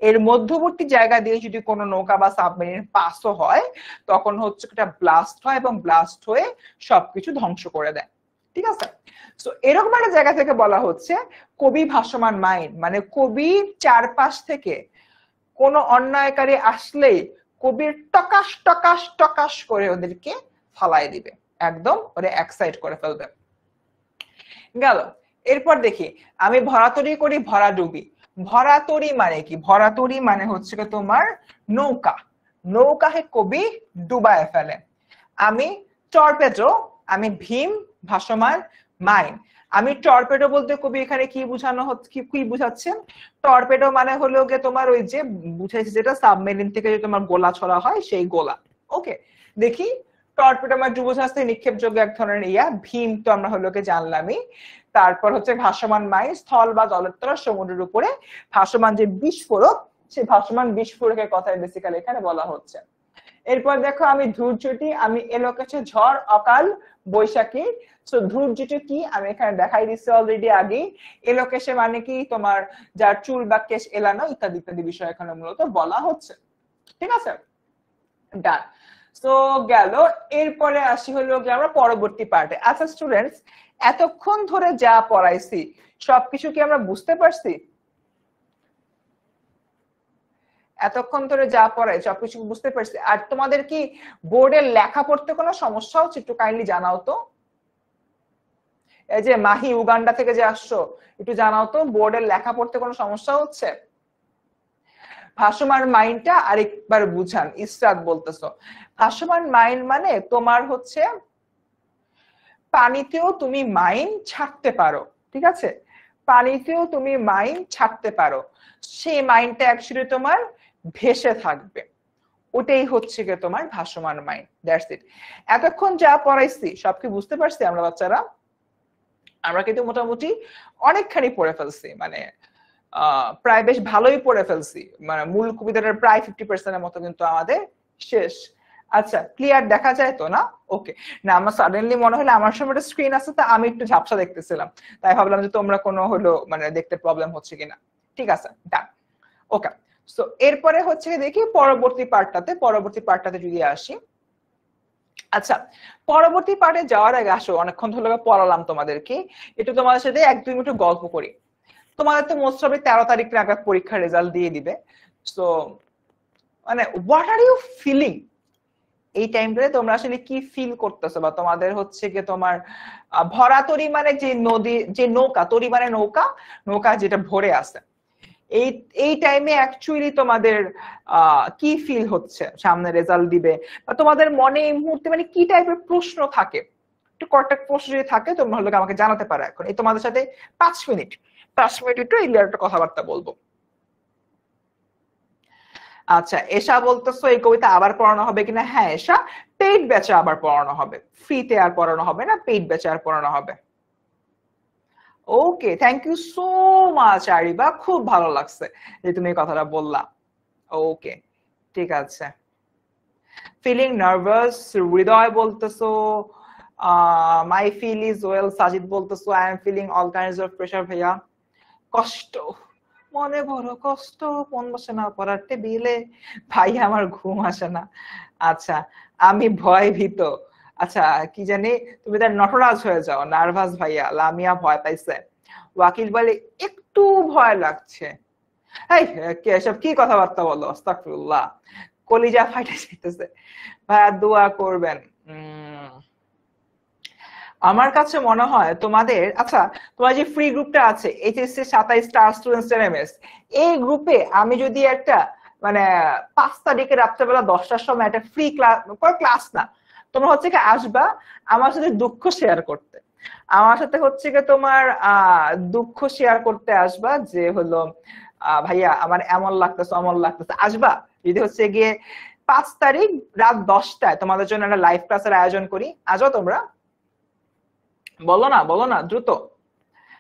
এর মধ্যবর্তী জায়গা দিয়ে যদি কোনো নৌকা বা সাবমেরিন পাসও হয় তখন হচ্ছে এটা ব্লাস্ট হয় এবং ব্লাস্ট হয়ে সবকিছু ধ্বংস করে দেয়। ঠিক আছে, তো এরকম একটা জায়গা থেকে বলা হচ্ছে কবি ভাসমান মাইন, মানে কবির চারপাশ থেকে কোনো অন্যায়কারী আসলেই কবির টকাশ টকাশ টকাশ করে ওদেরকে ফালাই দিবে, একদম ওরে এক্সাইট করে ফেলবে। গেল, এরপর দেখি আমি ভরাতরি করি ভরা ডুবি। ভরাতরি মানে কি, ভরাতরি মানে হচ্ছে তোমার নৌকা, নৌকাকে কবি ডুবায় ফেলে। আমি টর্পেডো আমি ভীম ভাসমান মাইন। আমি টর্পেডো বলতে কবি এখানে কি বুঝানো হচ্ছে, কি বুঝাচ্ছেন, টর্পেডো মানে হলো গিয়ে তোমার ওই যে বুঝাইছে যেটা সাবমেরিন থেকে যে তোমার গোলা ছড়া হয় সেই গোলা। ওকে দেখি, টর্পেডো মানে ডুবোজাহাজ নিক্ষেপযোগ্য এক ধরনের ইয়া, ভীম তো আমরা হলো গিয়ে জানলামই। তারপর হচ্ছে ভাসমান মাইন, স্থল বা জলের তলা সমুদ্রের উপরে ভাসমান যে বিস্ফোরক, সেই ভাসমান বিস্ফোরকের কথাই বেসিক্যালি এখানে বলা হচ্ছে। এরপর দেখো আমি ধূর্যটি আমি এলোকেছে ঝড় অকাল বৈশাখী। সো ধূর্যটি কি আমি এখানে দেখাই দিচ্ছি অলরেডি আগেই, এলোকেশে মানে কি তোমার যার চুল বা কেশ এলানো ইত্যাদি ইত্যাদি বিষয় এখানে মূলত বলা হচ্ছে। ঠিক আছে ডান। সো গেল, এরপরে আসি হলো যে আমরা পরবর্তী পার্টে। আচ্ছা স্টুডেন্টস, এতক্ষণ ধরে যা পড়াইছি সবকিছু কি আমরা বুঝতে পারছি? এতক্ষণ ধরে যা পড়াই সবকিছু বুঝতে পারছি? আর তোমাদের কি বোর্ডে লেখা পড়তে কোনো সমস্যা হচ্ছে? একটু কাইন্ডলি জানাও তো। এই যে মাহি উগান্ডা থেকে যে আসছো, একটু জানাও তো বোর্ডে লেখা পড়তে কোনো সমস্যা হচ্ছে? ভাসমান মাইন্ডটা আরেকবার বুঝান, ইসরাত বলতেছো। ভাসমান মাইন্ড মানে তোমার হচ্ছে পানিতেও তুমি মাইন ছাড়তে পারো। ঠিক আছে, পানিতেও তুমি মাইন ছাড়তে পারো, সেই মাইনটা অ্যাকচুয়ালি তোমার ভেসে থাকবে, ওটাই হচ্ছে গিয়ে তোমার ভাসমান মাইন্ড। That's it. এতক্ষণ যা পড়াইছি সব কি বুঝতে পারছি আমরা বাচ্চারা? আমরা কিন্তু মোটামুটি অনেকখানি পড়ে ফেলছি, মানে প্রায় বেশ ভালোই পড়ে ফেলছি, মানে মূল কবিতাটার প্রায় 50% মতো কিন্তু আমাদের শেষ। আচ্ছা, ক্লিয়ার দেখা যায় তো না? ওকে। না, আমার সাডেনলি মনে হলো আমার সামনে একটা স্ক্রিন আছে, তো আমি একটু ঝাপসা দেখতেছিলাম, তাই ভাবলাম যে তোমরা কোনো হলো মানে দেখতে প্রবলেম হচ্ছে কিনা। ঠিক আছে, ডান। ওকে, সো এরপরে হচ্ছে দেখি পরবর্তী পার্টটাতে যদি আসি। আচ্ছা, পরবর্তী পার্টে যাওয়ার আগে আসো, অনেকক্ষণ ধরে পড়ালাম তোমাদেরকে, একটু তোমাদের সাথে 1-2 মিনিট গল্প করি। তোমাদের তো মোস্ট অফ 13 তারিখ নাগাদ পরীক্ষার রেজাল্ট দিয়ে দিবে। সো মানে হোয়াট আর ইউ ফিলিং এই টাইমটাতে? তোমরা আসলে কি ফিল করতেছো, বা তোমাদের হচ্ছে কি তোমার ভরা তরি মানে যে নদী, যে নৌকা, তরি মানে নৌকা, নৌকা যেটা ভরে আছে, এই এই টাইমে অ্যাকচুয়ালি তোমাদের কি ফিল হচ্ছে? সামনে রেজাল্ট দিবে, বা তোমাদের মনে এই মুহূর্তে মানে কি টাইপের প্রশ্ন থাকে? একটু কয়েকটা প্রশ্ন যদি থাকে তোমরা হলো আমাকে জানাতে পারো। এখন এই তোমাদের সাথে 5 মিনিট একটু এই একটা কথাবার্তা বলবো। আচ্ছা, এসা বলতেছো এই কবিতা আবার পড়ানো হবে কিনা? হ্যাঁ এসা, পেইড ব্যাচে আবার পড়ানো হবে, ফ্রিতে আর পড়ানো হবে না, পেইড ব্যাচে আর পড়ানো হবে। ওকে, থ্যাংক ইউ সো মাচ আরিবা, খুব ভালো লাগছে যে তুমি এই কথাটা বললা। ওকে, ঠিক আছে। ফিলিং নার্ভাস, হৃদয় বলতেছো my feel is well, Sajid বলতেছো I am feeling all kinds of pressure. ভাইয়া কষ্ট, মনে বড় কষ্ট, মন বসে না পড়ার টেবিলে, ভাই আমার ঘুম আসে না। আচ্ছা, আমি ভয় ভীত। আচ্ছা, কি জানি তুমি তার নটরাজ হয়ে যাও, নার্ভাস ভাইয়া। লামিয়া ভয় পাইছে। ওয়াকিল বলে একটু ভয় লাগছে। এই কে এসব কি কথাবার্তা বলো, আস্তাগফিরুল্লাহ, কলিজা ফাইটে যাইতেছে। ভাইয়া দোয়া করবেন। আমার কাছে মনে হয় তোমাদের, আচ্ছা তোমার যে ফ্রি গ্রুপটা আছে এইচএসসি 27 স্টার স্টুডেন্টস এমএস, এই গ্রুপে আমি যদি একটা মানে 5 তারিখে রাত্রেবেলা 10টার সময় একটা ফ্রি ক্লাস না, তোমরা হচ্ছে কি আসবা আমার সাথে দুঃখ শেয়ার করতে, আমার সাথে হচ্ছে কি তোমার দুঃখ শেয়ার করতে আসবা, যে হলো ভাইয়া আমার এমন লাগতেছে অমন লাগতেছে, আসবা। যদি হচ্ছে গিয়ে 5 তারিখ রাত 10টায় তোমাদের জন্য একটা লাইভ ক্লাসের আয়োজন করি, আসো তোমরা। বলো না, বলো না দ্রুত,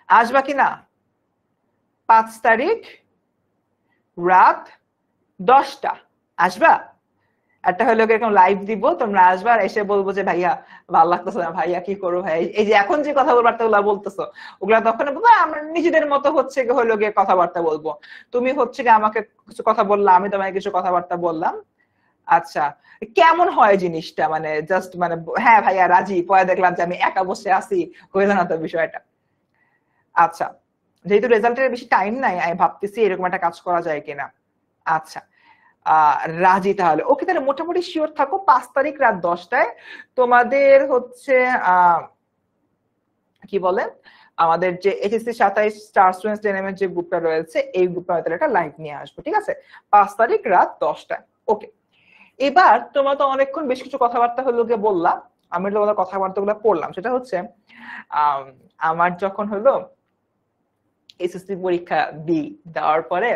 আসবা কিনা? 5 তারিখ রাত 10টা আসবা। একটা হলো এরকম লাইভ দিব, তোমরা আসবা, আর এসে বলবো যে ভাইয়া ভালো লাগতেছে না, ভাইয়া কি করবো ভাই, এই যে এখন যে কথাবার্তা গুলা বলতেছো ওগুলা তখন আমরা নিজেদের মতো হচ্ছে হলো গিয়ে কথাবার্তা বলবো। তুমি হচ্ছে গিয়ে আমাকে কিছু কথা বললাম, আমি তোমাকে কিছু কথাবার্তা বললাম। আচ্ছা, কেমন হয় জিনিসটা, মানে জাস্ট মানে হ্যাঁ ভাইয়া রাজি, পরে দেখলাম যে আমি একা বসে আছি, হয়ে না তো বিষয়টা। আচ্ছা, যেহেতু রেজাল্টের বেশি টাইম নাই, আমি ভাবতেছি এরকম একটা কাজ করা যায় কিনা। আচ্ছা, রাজি তাহলে। ওকে, তাহলে মোটামুটি শিওর থাকো 5 তারিখ রাত 10টায় তোমাদের হচ্ছে কি বলে আমাদের যে এইচএসসি 27 স্টার স্টুডেন্টস ডেনামের যে গ্রুপটা রয়েছে, এই গ্রুপটা একটা লাইভ নিয়ে আসবো, ঠিক আছে? 5 তারিখ রাত 10টায়। ওকে, এবার তোমরা তো অনেকক্ষণ বেশ কিছু কথাবার্তা হলো গিয়ে বললাম, আমি তোমাদের কথাবার্তা গুলো পড়লাম। সেটা হচ্ছে আমার যখন হলো এসএসসি পরীক্ষা দেওয়ার পরে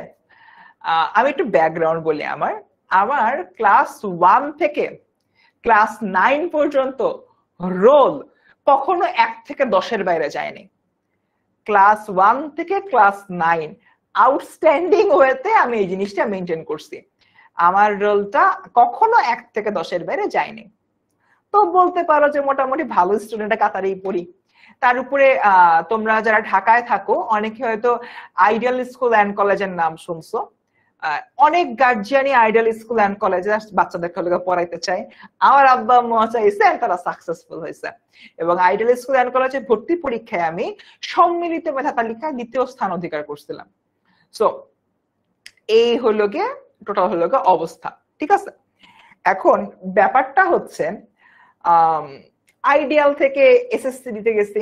আমি একটু ব্যাকগ্রাউন্ড বলি। আমার আমার ক্লাস 1 থেকে ক্লাস 9 পর্যন্ত রোল কখনো 1 থেকে 10-এর বাইরে যায়নি। ক্লাস 1 থেকে ক্লাস 9 আউটস্ট্যান্ডিং ওয়েতে আমি এই জিনিসটা মেনটেন করছি। আমার রোলটা কখনো 1 থেকে 10-এর বাইরে যায়নি। তো বলতে পারো যে মোটামুটি ভালো স্টুডেন্টের কাতারেই পড়ি। তার উপরে তোমরা যারা ঢাকায় থাকো অনেকে হয়তো আইডিয়াল স্কুল অ্যান্ড কলেজের নাম শুনছো। অনেক গার্জিয়ানই আইডিয়াল স্কুল অ্যান্ড কলেজে বাচ্চাদের পড়াইতে চায়। আমার আব্বা আম্মা চাইছে, তারা সাকসেসফুল হয়েছে। এবং আইডিয়াল স্কুল অ্যান্ড কলেজে ভর্তি পরীক্ষায় আমি সম্মিলিত মেধা তালিকায় 2য় স্থান অধিকার করছিলাম। সো এই হলো গিয়ে টোটাল হলো গিয়ে অবস্থা, ঠিক আছে? এখন ব্যাপারটা হচ্ছে আইডিয়াল থেকে এসএসসি দিতে গেছি।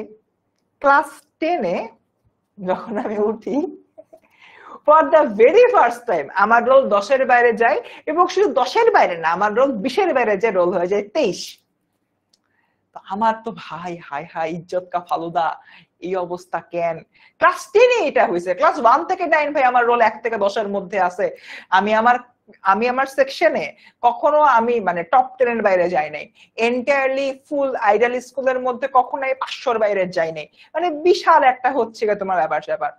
ক্লাস 10-এ যখন আমি উঠি, for the very first time আমার রোল 10-এর বাইরে যায়, এবং শুধু 10-এর বাইরে না, আমার রোল 20-এর বাইরে যে রোল হয়ে যায় 23। আমার তো ভাই হাই হাই ইজ্জত কা ফালুদা, এই অবস্থা কেন? ক্লাস 10-এ এটা হয়েছে। ক্লাস 1 থেকে 9 ভাই আমার রোল 1 থেকে 10-এর মধ্যে আছে। আমি আমার আমি আমার সেকশনে কখনো আমি মানে টপ 10 এর বাইরে যাই নাই, এন্টায়ারলি ফুল আইডিয়াল স্কুলের মধ্যে কখনোই 500-র বাইরে যাই নাই, মানে বিশাল একটা হচ্ছে তোমার ব্যাপার স্যাপার।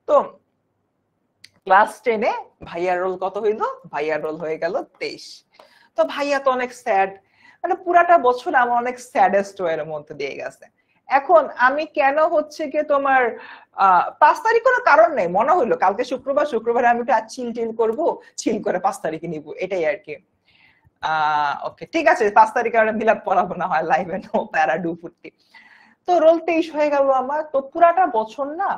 তো ক্লাস 10-এ ভাইয়ার রোল কত হইলো? ভাইয়ার রোল হয়ে গেল 23। তো ভাইয়া তো অনেক স্যাড, মানে পুরাটা বছর আমার অনেক স্যাডেস্ট ওয়ের মধ্যে দিয়ে গেছে। এখন আমি কেন হচ্ছে কি তোমার 5 তারিখ কোনো কারণ নেই, মনে হইলো কালকে শুক্রবার, শুক্রবারে আমি একটু চিল টিল করবো, চিল করে 5 তারিখে নিবো, এটাই আর কি। ওকে ঠিক আছে, 5 তারিখে আমরা মিলাপ পড়াবো না হয় লাইভে, নো প্যারা, ডু ফুর্তি। তো রোল 23 হয়ে গেল আমার। তো পুরাটা বছর না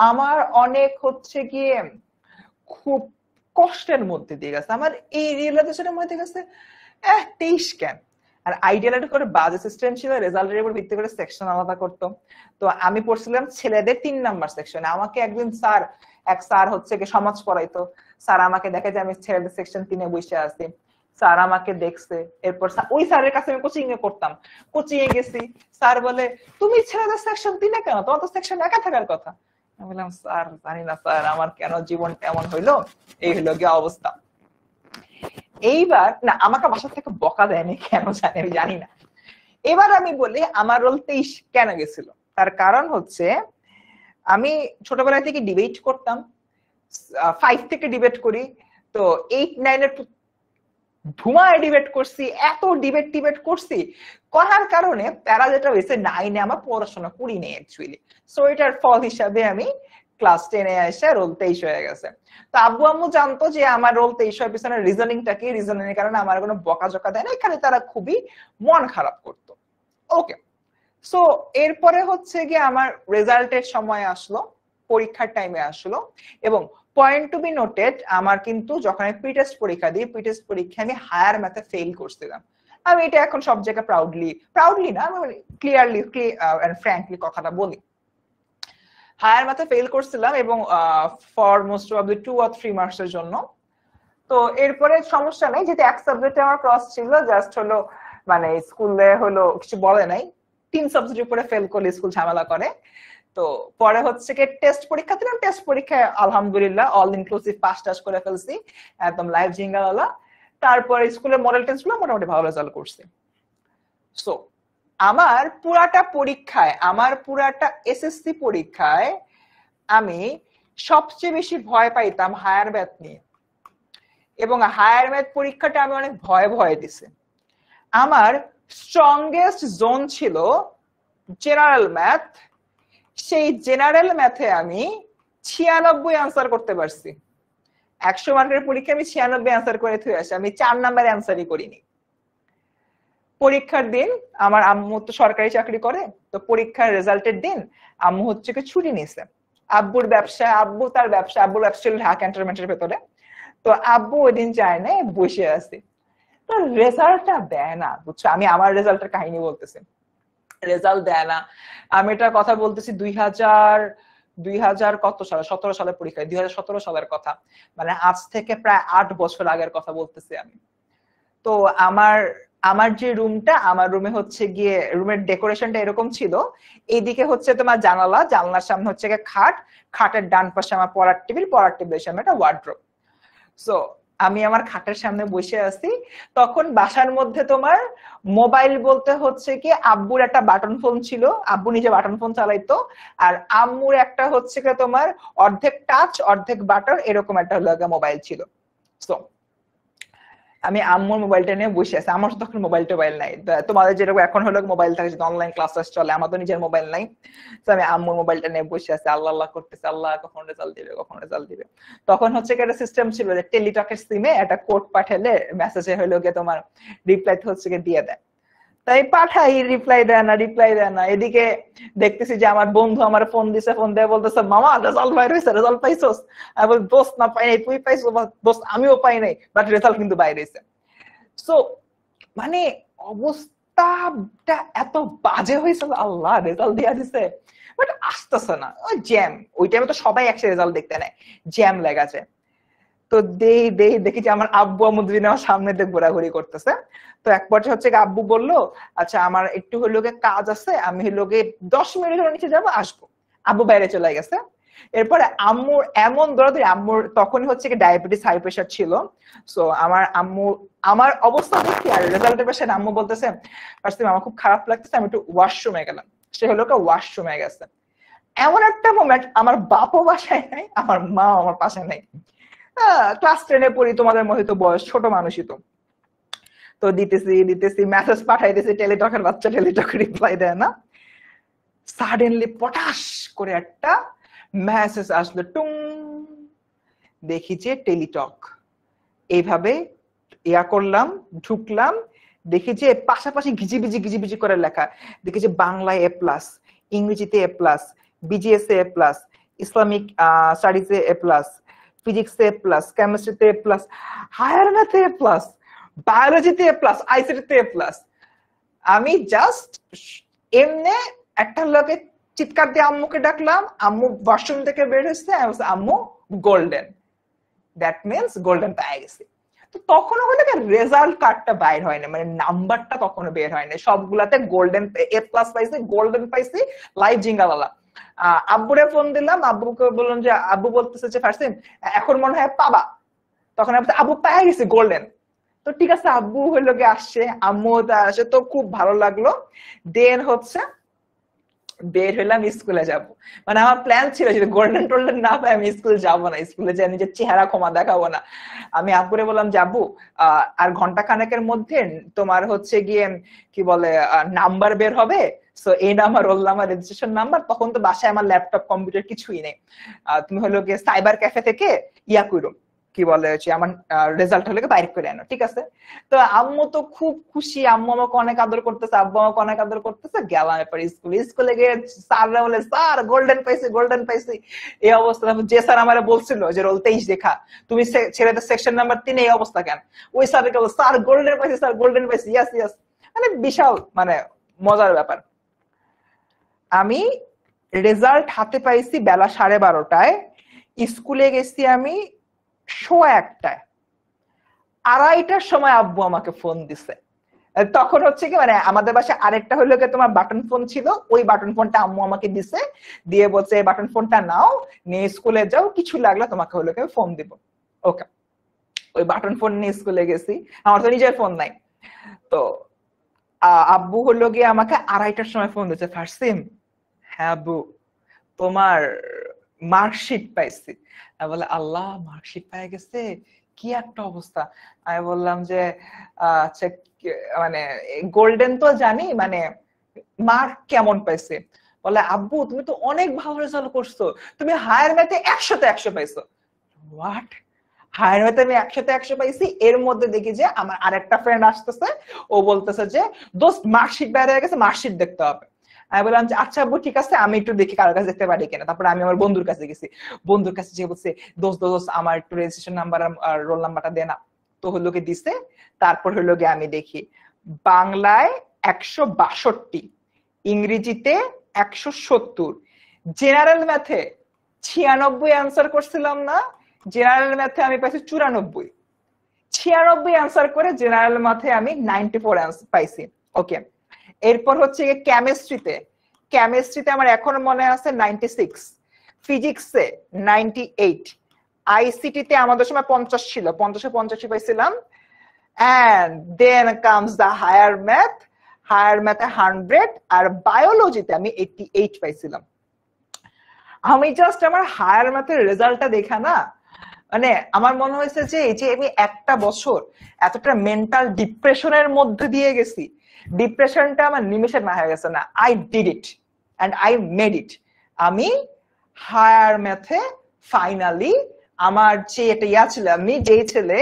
আমার অনেক হচ্ছে গিয়ে খুব কষ্টের মধ্যে দিয়ে গেছে, আমার এই রিয়েলাইজেশনের মধ্যে গেছে 23 কেন। আর আইডিয়াল করে বাজে সিস্টেম ছিল, রেজাল্টের উপর ভিত্তি করে সেকশন আলাদা করতো। তো আমি পড়ছিলাম ছেলেদের 3 নাম্বার সেকশনে। আমাকে একদিন এক স্যার হচ্ছে কি সমাজ পড়াইতো, স্যার আমাকে দেখে যে আমি ছেলেদের সেকশন 3-এ বসে আছি, স্যার আমাকে দেখছে। এরপর ওই স্যারের কাছে আমি কোচিং এ করতাম, কোচিং এ গেছি, স্যার বলে তুমি ছেলেদের সেকশন 3-এ কেন, তোমার তো সেকশন একা থাকার কথা। আমি বললাম স্যার জানি না স্যার, আমার কেন জীবনটা এমন হইলো, এই হলো গিয়ে অবস্থা। এইবার না আমাকে বাসা থেকে বকা দেয়নি, কেন জানি আমি জানি না। এবার আমি বলি আমার রোল 23 কেন গেছিল। তার কারণ হচ্ছে আমি ছোটবেলা থেকে ডিবেট করতাম, 5 থেকে ডিবেট করি, তো 8-9 এর ধুমায় ডিবেট করছি, এত ডিবেট করছি, করার কারণে তারা যেটা হয়েছে 9-এ আমার পড়াশোনা করি নেই অ্যাকচুয়ালি। সো এটার ফল হিসাবে আমি ক্লাস 10-এ এসে রোল 23 হয়ে গেছে। তো আব্বু আম্মু জানতো যে আমার রোল 23 হওয়ার পিছনে রিজনিংটা কি, রিজনিং এর কারণে আমার কোনো বকাঝকা দেয় না, এখানে তারা খুবই মন খারাপ করতো। ওকে, সো এরপরে হচ্ছে গিয়ে আমার রেজাল্টের সময় আসলো, পরীক্ষার টাইমে আসলো, এবং পয়েন্ট টু বি নোটেড আমার কিন্তু যখন আমি প্রিটেস্ট পরীক্ষা দিই, প্রিটেস্ট পরীক্ষায় আমি হায়ার ম্যাথে ফেল করছিলাম। আমি এটা এখন সব জায়গায় প্রাউডলি না, আমি ক্লিয়ারলি এন্ড ফ্র্যাঙ্কলি কথাটা বলি, হায়ার ম্যাথে ফেল করছিলাম, এবং ফর মোস্ট প্রবাবলি 2 or 3 মার্কসের জন্য। তো এরপরে সমস্যা নেই, যেহেতু এক সাবজেক্টে আমার ক্রস ছিল, জাস্ট হলো মানে স্কুলে হলো কিছু বলে নাই, 3 সাবজেক্টের উপরে ফেল করলে স্কুল ঝামেলা করে। তো পরে হচ্ছে কি টেস্ট পরীক্ষা দিলাম, টেস্ট পরীক্ষায় আলহামদুলিল্লাহ অল ইনক্লুসিভ পাস টাস করে ফেলছি, একদম লাইভ জিঙ্গাওয়ালা। তারপরে স্কুলের মডেল টেস্ট গুলো মোটামুটি ভালো রেজাল্ট করছি। সো আমার পুরাটা এসএসসি পরীক্ষায় আমি সবচেয়ে বেশি ভয় পাইতাম হায়ার ম্যাথ নিয়ে, এবং হায়ার ম্যাথ পরীক্ষাটা আমি অনেক ভয়ে দিছি। আমার স্ট্রংগেস্ট জোন ছিল জেনারেল ম্যাথ, সেই জেনারেল ম্যাথে আমি 96 আনসার করতে পারছি। 100 মার্কের পরীক্ষা আমি 96 আনসার করে থুয়ে আসি, আমি 4 নাম্বার অ্যান্সারই করিনি। পরীক্ষার দিন আমার আম্মু তো সরকারি চাকরি করে, তো পরীক্ষার রেজাল্টের দিন আম্মু হচ্ছে কি ছুটি নিছে, আব্বুর ব্যবসা আব্বুর ব্যবসা ছিল ঢাকা ক্যান্টনমেন্টের ভেতরে। তো আব্বু ওই দিন যায় না, বসে আছে। তো রেজাল্টটা দেয় না, বুঝছো, আমি আমার রেজাল্টের কাহিনী বলতেছি, রেজাল্ট দেয় না। আমি এটা কথা বলতেছি 2000 কত সালে, 17 সালের পরীক্ষায়, 2017 সালের কথা, মানে আজ থেকে প্রায় 8 বছর আগের কথা বলতেছি আমি। তো আমার যে রুমটা, আমার রুমে হচ্ছে গিয়ে রুমের ডেকোরেশনটা এরকম ছিল, এইদিকে হচ্ছে তোমার জানলার সামনে হচ্ছে গিয়ে খাটের ডান পাশে আমার পড়ার টেবিলের সামনে একটা ওয়ার্ড্রোব। সো আমি আমার খাটের সামনে বসে আছি, তখন বাসার মধ্যে তোমার মোবাইল বলতে হচ্ছে কি আব্বুর একটা বাটন ফোন ছিল, আব্বু নিজে বাটন ফোন চালাইতো, আর আম্মুর একটা হচ্ছে কি তোমার অর্ধেক টাচ অর্ধেক বাটন এরকম একটা মোবাইল ছিল। সো আমি আম্মুর মোবাইলটা নিয়ে বসে আছি, আমার তখন মোবাইল নাই, তোমাদের যেরকম এখন হলো মোবাইল থাকে অনলাইন ক্লাস চলে, আমার তো নিজের মোবাইল নাই। তো আমি আম্মুর মোবাইলটা নিয়ে বসে আছি, আল্লাহ করতেছি, আল্লাহ কখন রেজাল্ট দিবে। তখন হচ্ছে একটা সিস্টেম ছিল যে টেলিটকের সিমে একটা কোড পাঠালে মেসেজে হলো গিয়ে তোমার রিপ্লাই হচ্ছে গিয়ে দিয়ে দেয়, তাই পাঠাই, রিপ্লাই দেয় না। এদিকে দেখতেছি যে আমার বন্ধু আমার ফোন দিয়ে বলতেছে মামা রেজাল্ট বাইরে হয়েছে, রেজাল্ট পাইছোস? আমি বল দোস্ত না পাই নাই, তুই পাইছো? দোস্ত আমিও পাই নাই, বাট রেজাল্ট কিন্তু বাইরে হয়েছে। সো মানে অবস্থাটা এত বাজে হয়েছিল, আল্লাহ রেজাল্ট দিয়ে দিছে বাট আসতেছে না, ওই জ্যাম, ওই টাইমে তো সবাই একসাথে রেজাল্ট দেখতে নেয়, জ্যাম লেগেছে। তো দেখি যে আমার আব্বু আম্মু দুজনে আমার সামনে দিয়ে ঘোরাঘুরি করতেছে। তো এক পর্যায়ে হচ্ছে আব্বু বললো আচ্ছা আমার একটু হলো কাজ আছে, আমি হলো 10 মিনিট নিচে যাবো, আসবো। আব্বু বাইরে চলে গেছে, এরপরে আম্মুর এমন দৌড়াদৌড়ি, আম্মুর তখনই হচ্ছে কি ডায়াবেটিস হাই প্রেশার ছিল। সো আমার আম্মু আমার অবস্থা দেখি আর রেজাল্টের পাশে আম্মু বলতেছে আমার খুব খারাপ লাগতেছে, আমি একটু ওয়াশরুমে গেলাম। সে হলো ওয়াশরুমে গেছে। এমন একটা মোমেন্ট, আমার বাপও বাসায় নাই, আমার মা আমার পাশে নাই। ক্লাস 10-এ পড়ি, তোমাদের মধ্যে তো বয়স, ছোট মানুষই তো। তো দিতেছি মেসেজ পাঠাইতেছি, টেলিটকের বাচ্চা টেলিটক রিপ্লাই দেয় না। সাডেনলি পটাশ করে একটা মেসেজ আসলো, টুং। দেখি যে টেলিটক। এইভাবে ইয়া করলাম, ঢুকলাম, দেখি যে পাশাপাশি ঘিজিবিজি করে লেখা। দেখি যে বাংলায় A+, ইংরেজিতে A+, বিজিএস A+, ইসলামিক স্টাডিজে A+, ফিজিক্সে A+, কেমিস্ট্রিতে A+, হায়ার ম্যাথে A+, বায়োলজিতে A+, আইসিটিতে A+। আমি জাস্ট এমনে একটা লোকে চিৎকার দিয়ে আম্মুকে ডাকলাম, আম্মু ওয়াশরুম থেকে বের হয়েছে, আম্মু গোল্ডেন। দ্যাট মিনস গোল্ডেন পেয়ে গেছি। তো তখনও হলো রেজাল্ট কার্ডটা বাইর হয় না, মানে নাম্বারটা তখনো বের হয় না, সবগুলাতে গোল্ডেন A+ পাইছি, গোল্ডেন পাইছি, লাইভ জিঙ্গালালা। আব্বুরে ফোন দিলাম, আব্বুকে বললাম যে, আব্বু বলতেছে যে ফারসিন এখন মনে হয় পাবা। তখন আব্বু পেয়ে গেছি গোল্ডেন। তো ঠিক আছে, আব্বু হইলো গিয়ে আসছে, আম্মু আসে, তো খুব ভালো লাগলো। দেন হচ্ছে বের হইলাম, স্কুলে যাব। মানে আমার প্ল্যান ছিল যে গোল্ডেন টোল্ডেন না পাই আমি স্কুল যাবো না, স্কুলে যাই নিজের চেহারা ক্ষমা দেখাবো না। আমি আব্বুরে বললাম যাবো আর ঘন্টা খানেকের মধ্যে তোমার হচ্ছে গিয়ে কি বলে নাম্বার বের হবে। সো এই number, roll number, registration number. তখন তো বাসায় আমার ল্যাপটপ কম্পিউটার কিছুই নেই। তুমি হলো গিয়ে সাইবার ক্যাফে থেকে ইয়া করো, কি বলে আমার রেজাল্ট হলে বাইর করে আনো, ঠিক আছে? তো আম্মু তো খুব খুশি, আম্মু আমাকে অনেক আদর করতেছে, আব্বু আমাকে অনেক আদর করতেছে। গেলাম এরপর স্কুলে গিয়ে স্যাররা বলে, স্যার গোল্ডেন পাইছি, গোল্ডেন পাইছি। এই অবস্থা। যে স্যার আমার বলছিল যে রোল 23 দেখা, তুমি ছেলেদের সেকশন নাম্বার 3, এই অবস্থা কেন? ওই স্যারকে বল, স্যার গোল্ডেন পাইছি, স্যার গোল্ডেন পাইছি, ইয়াস ইয়াস। মানে বিশাল মানে মজার ব্যাপার। আমি রেজাল্ট হাতে পাইছি বেলা 12:30টায়। স্কুলে গেছি আমি 1:15টায়। 2:30টার সময় আব্বু আমাকে ফোন দিছে। তখন হচ্ছে কি মানে আমাদের বাসায় আরেকটা হলো কি তোমার বাটন ফোন ছিল, ওই বাটন ফোনটা আম্মু আমাকে দিছে, দিয়ে বলছে এই বাটন ফোনটা নাও, নিয়ে স্কুলে যাও, কিছু লাগলে তোমাকে হলো কি ফোন দিব। ওকে, ওই বাটন ফোন নিয়ে স্কুলে গেছি, আমার তো নিজের ফোন নাই। তো আব্বু হলো গিয়ে আমাকে 2:30টার সময় ফোন দিচ্ছে, ফারসিন হ্যাঁ আব্বু তোমার মার্কশিট পাইছি। আমি বলে আল্লাহ, মার্কশিট পেয়ে গেছে, কি একটা অবস্থা। আমি বললাম যে আচ্ছা মানে গোল্ডেন তো জানি, মানে মার্ক কেমন পাইছে? বলে আব্বু তুমি তো অনেক ভালো রেজাল্ট করছো, তুমি হায়ার ম্যাথে 100-তে 100 পাইছো। হোয়াট? হায়ার ম্যাথে আমি 100-তে 100 পাইছি? এর মধ্যে দেখি যে আমার আরেকটা ফ্রেন্ড আসতেছে, ও বলতেছে যে দোস্ত মার্কশিট বের হয়ে গেছে, মার্কশিট দেখতে হবে। আমি বললাম যে আচ্ছা আব্বু ঠিক আছে, আমি একটু দেখি কারোর কাছে দেখতে পারি কিনা। তারপরে আমি আমার বন্ধুর কাছে গেছি, বন্ধুর কাছে যে বলছে দোস্ত দোস্ত আমার একটু রেজিস্ট্রেশন নাম্বার আর রোল নাম্বারটা দে না। তো হলো কি দিছে। তারপর হলো গিয়ে আমি দেখি বাংলায় 162, ইংরেজিতে 170, জেনারেল ম্যাথে 96 অ্যান্সার করছিলাম না, জেনারেল ম্যাথে আমি পাইছি 94। 96 অ্যান্সার করে জেনারেল ম্যাথে আমি 94 অ্যান্সার পাইছি। ওকে, এরপর হচ্ছে কেমিস্ট্রিতে আমার এখনো মনে আছে 96, ফিজিক্সে 98, আইসিটিতে আমাদের সময় 50 ছিল, 50-এ 85 পাইছিলাম। And then comes the higher ম্যাথে 100, আর বায়োলজিতে আমি 88 পাইছিলাম। আমি জাস্ট আমার হায়ার ম্যাথের রেজাল্টটা দেখা না, মানে আমার মনে হয়েছে যে এই যে আমি একটা বছর এতটা মেন্টাল ডিপ্রেশনের মধ্যে দিয়ে গেছি, ডিপ্রেশনটা আমার নিমেষে না হয়ে গেছে না। I did it and I made it. আমি হায়ার ম্যাথে ফাইনালি আমার যে এটা ইয়া ছিল, আমি যেই ছেলে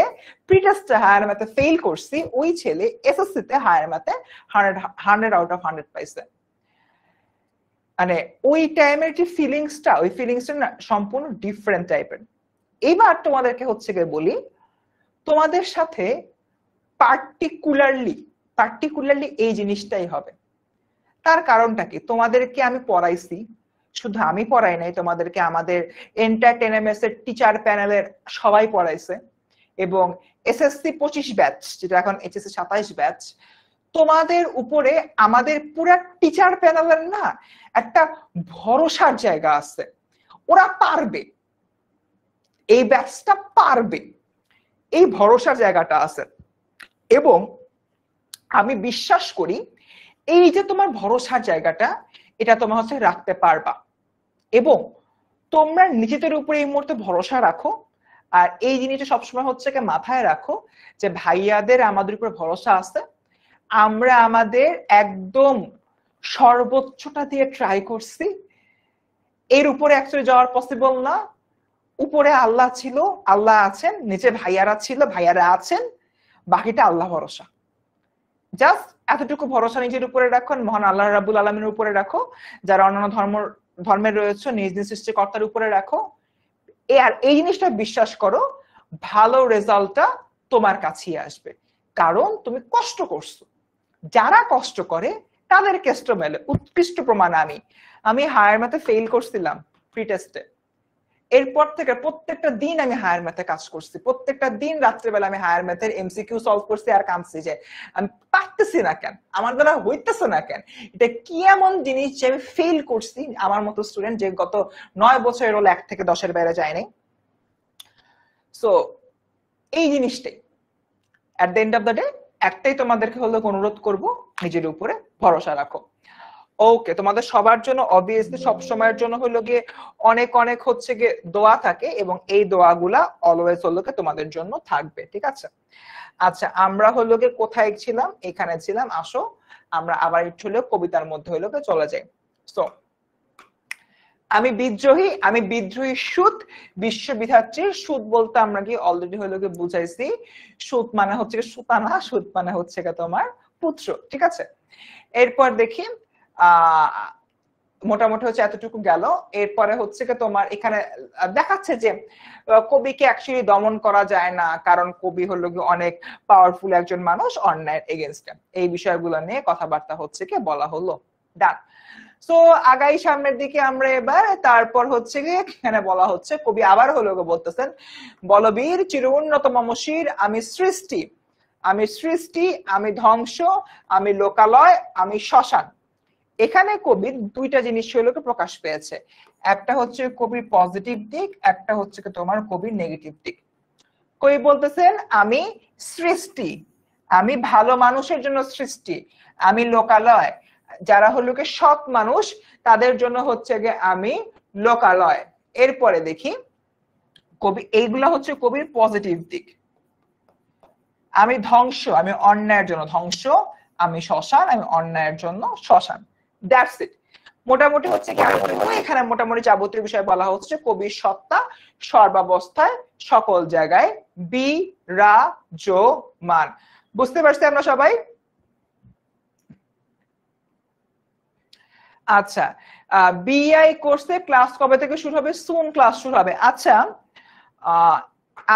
প্রিটেস্টে হায়ার ম্যাথে ফেল করছি, ওই ছেলে এসএসসি তে হায়ার ম্যাথে 100 আউট অফ 100 পাইছে। মানে ওই টাইমের যে ফিলিংসটা, ওই ফিলিংসটা না সম্পূর্ণ ডিফারেন্ট টাইপের। এবার তোমাদেরকে হচ্ছে গিয়ে বলি, তোমাদের সাথে পার্টিকুলারলি এই জিনিসটাই হবে। তার কারণটা কি? তোমাদেরকে আমি পড়াইছি, শুধু আমি পড়াই নাই, তোমাদেরকে আমাদের এন্টারটেনমেন্টস এর টিচার প্যানেলের সবাই পড়াইছে, এবং এসএসসি 25 ব্যাচ, যেটা এখন এইচএসসি 27 ব্যাচ, তোমাদের উপরে আমাদের পুরো টিচার প্যানেলের না একটা ভরসার জায়গা আছে। ওরা পারবে, এই ব্যাচটা পারবে, এই ভরসার জায়গাটা আছে। এবং আমি বিশ্বাস করি এই যে তোমার ভরসার জায়গাটা, এটা তোমার হচ্ছে রাখতে পারবা। এবং তোমরা নিজেদের উপরে এই মুহূর্তে ভরসা রাখো। আর এই জিনিসটা সবসময় হচ্ছে মাথায় রাখো যে ভাইয়াদের আমাদের উপরে ভরসা আছে, আমরা আমাদের একদম সর্বোচ্চটা দিয়ে ট্রাই করছি। এর উপরে অ্যাকচুয়ালি যাওয়ার পসিবল না। উপরে আল্লাহ ছিল, আল্লাহ আছেন, নিচে ভাইয়ারা ছিল, ভাইয়ারা আছেন, বাকিটা আল্লাহ ভরসা। জাস্ট এতটুকু ভরসা নিজের উপরে রাখো, মহান আল্লাহ রাব্বুল আলামিনের উপরে রাখো, যারা অন্যান্য ধর্মের রয়েছে নিজ নিজ সৃষ্টিকর্তার উপরে রাখো। আর এই জিনিসটা বিশ্বাস করো, ভালো রেজাল্টটা তোমার কাছেই আসবে, কারণ তুমি কষ্ট করছো। যারা কষ্ট করে তাদের কেষ্ট মেলে। উৎকৃষ্ট প্রমাণ আমি হায়ার ম্যাথে ফেল করছিলাম প্রি টেস্টে। এরপর থেকে প্রত্যেকটা দিন আমি হায়ার ম্যাথে কাজ করছি, প্রত্যেকটা দিন রাত্রেবেলা আমি হায়ার ম্যাথের এমসিকিউ সলভ করছি। আর কামছি যে আমি পারতেছি না কেন, আমার দ্বারা হইতেছে না কেন, এটা কি এমন জিনিস যে আমি ফেল করছি। আমার মতো স্টুডেন্ট যে গত 9 বছরের হলো 1 থেকে 10-এর বাইরে যায়নি। সো এই জিনিসটাই at the end of the day একটাই তোমাদেরকে হলো অনুরোধ করব, নিজের উপরে ভরসা রাখো। ওকে, তোমাদের সবার জন্য অবভিয়াসলি সব সময়ের জন্য হলো গিয়ে অনেক অনেক হচ্ছে গিয়ে দোয়া থাকে, এবং এই দোয়াগুলা অলওয়েজ হলো গিয়ে তোমাদের জন্য থাকবে, ঠিক আছে? আচ্ছা, আমরা হলো গিয়ে কোথায় ছিলাম? এখানে ছিলাম। আসো আমরা আবার একটু হলো কবিতার মধ্যে হলো গিয়ে চলে যাই। সো আমি বিদ্রোহী সুত, বিশ্ববিধাত্রীর সুত বলতে আমরা কি অলরেডি হলো গিয়ে বুঝাইছি। সুত মানে হচ্ছে সুতানা, সুত মানে হচ্ছে তোমার পুত্র, ঠিক আছে? এরপর দেখি মোটামুটি হচ্ছে এতটুকু গেল। এরপরে হচ্ছে তোমার এখানে দেখাচ্ছে যে কবিকে অ্যাকচুয়ালি দমন করা যায় না, কারণ কবি হলো অনেক পাওয়ারফুল একজন মানুষ, অন্যায়ের এগেনস্টে। এই বিষয়গুলো নিয়ে কথাবার্তা হচ্ছে কি বলা হলো। ডান। সো আগাই সামনের দিকে আমরা এবার। তারপর হচ্ছে গিয়ে এখানে বলা হচ্ছে, কবি আবার হলো বলতেছেন, বলবীর চির উন্নত মমশির আমি সৃষ্টি, আমি সৃষ্টি, আমি ধ্বংস, আমি লোকালয়, আমি শ্মশান। এখানে কবির দুইটা জিনিস হলো প্রকাশ পেয়েছে। একটা হচ্ছে কবির পজিটিভ দিক, একটা হচ্ছে তোমার কবির নেগেটিভ দিক। কবি বলতেছেন আমি সৃষ্টি, আমি ভালো মানুষের জন্য সৃষ্টি, আমি লোকালয়, যারা হলো সৎ মানুষ তাদের জন্য হচ্ছে গিয়ে আমি লোকালয়। এরপরে দেখি কবি, এইগুলা হচ্ছে কবির পজিটিভ দিক। আমি ধ্বংস, আমি অন্যায়ের জন্য ধ্বংস, আমি শ্মশান, আমি অন্যায়ের জন্য শ্মশান। That's it. মোটামুটি হচ্ছে কি এখানে মোটামুটি যাবতীয় বিষয় বলা হচ্ছে কবির সত্তা সর্বাবস্থায় সকল জায়গায় বিরাজমান। বুঝতে পারছি আমরা সবাই? আচ্ছা, বিআই কোর্সে ক্লাস কবে থেকে শুরু হবে? সুন ক্লাস শুরু হবে। আচ্ছা,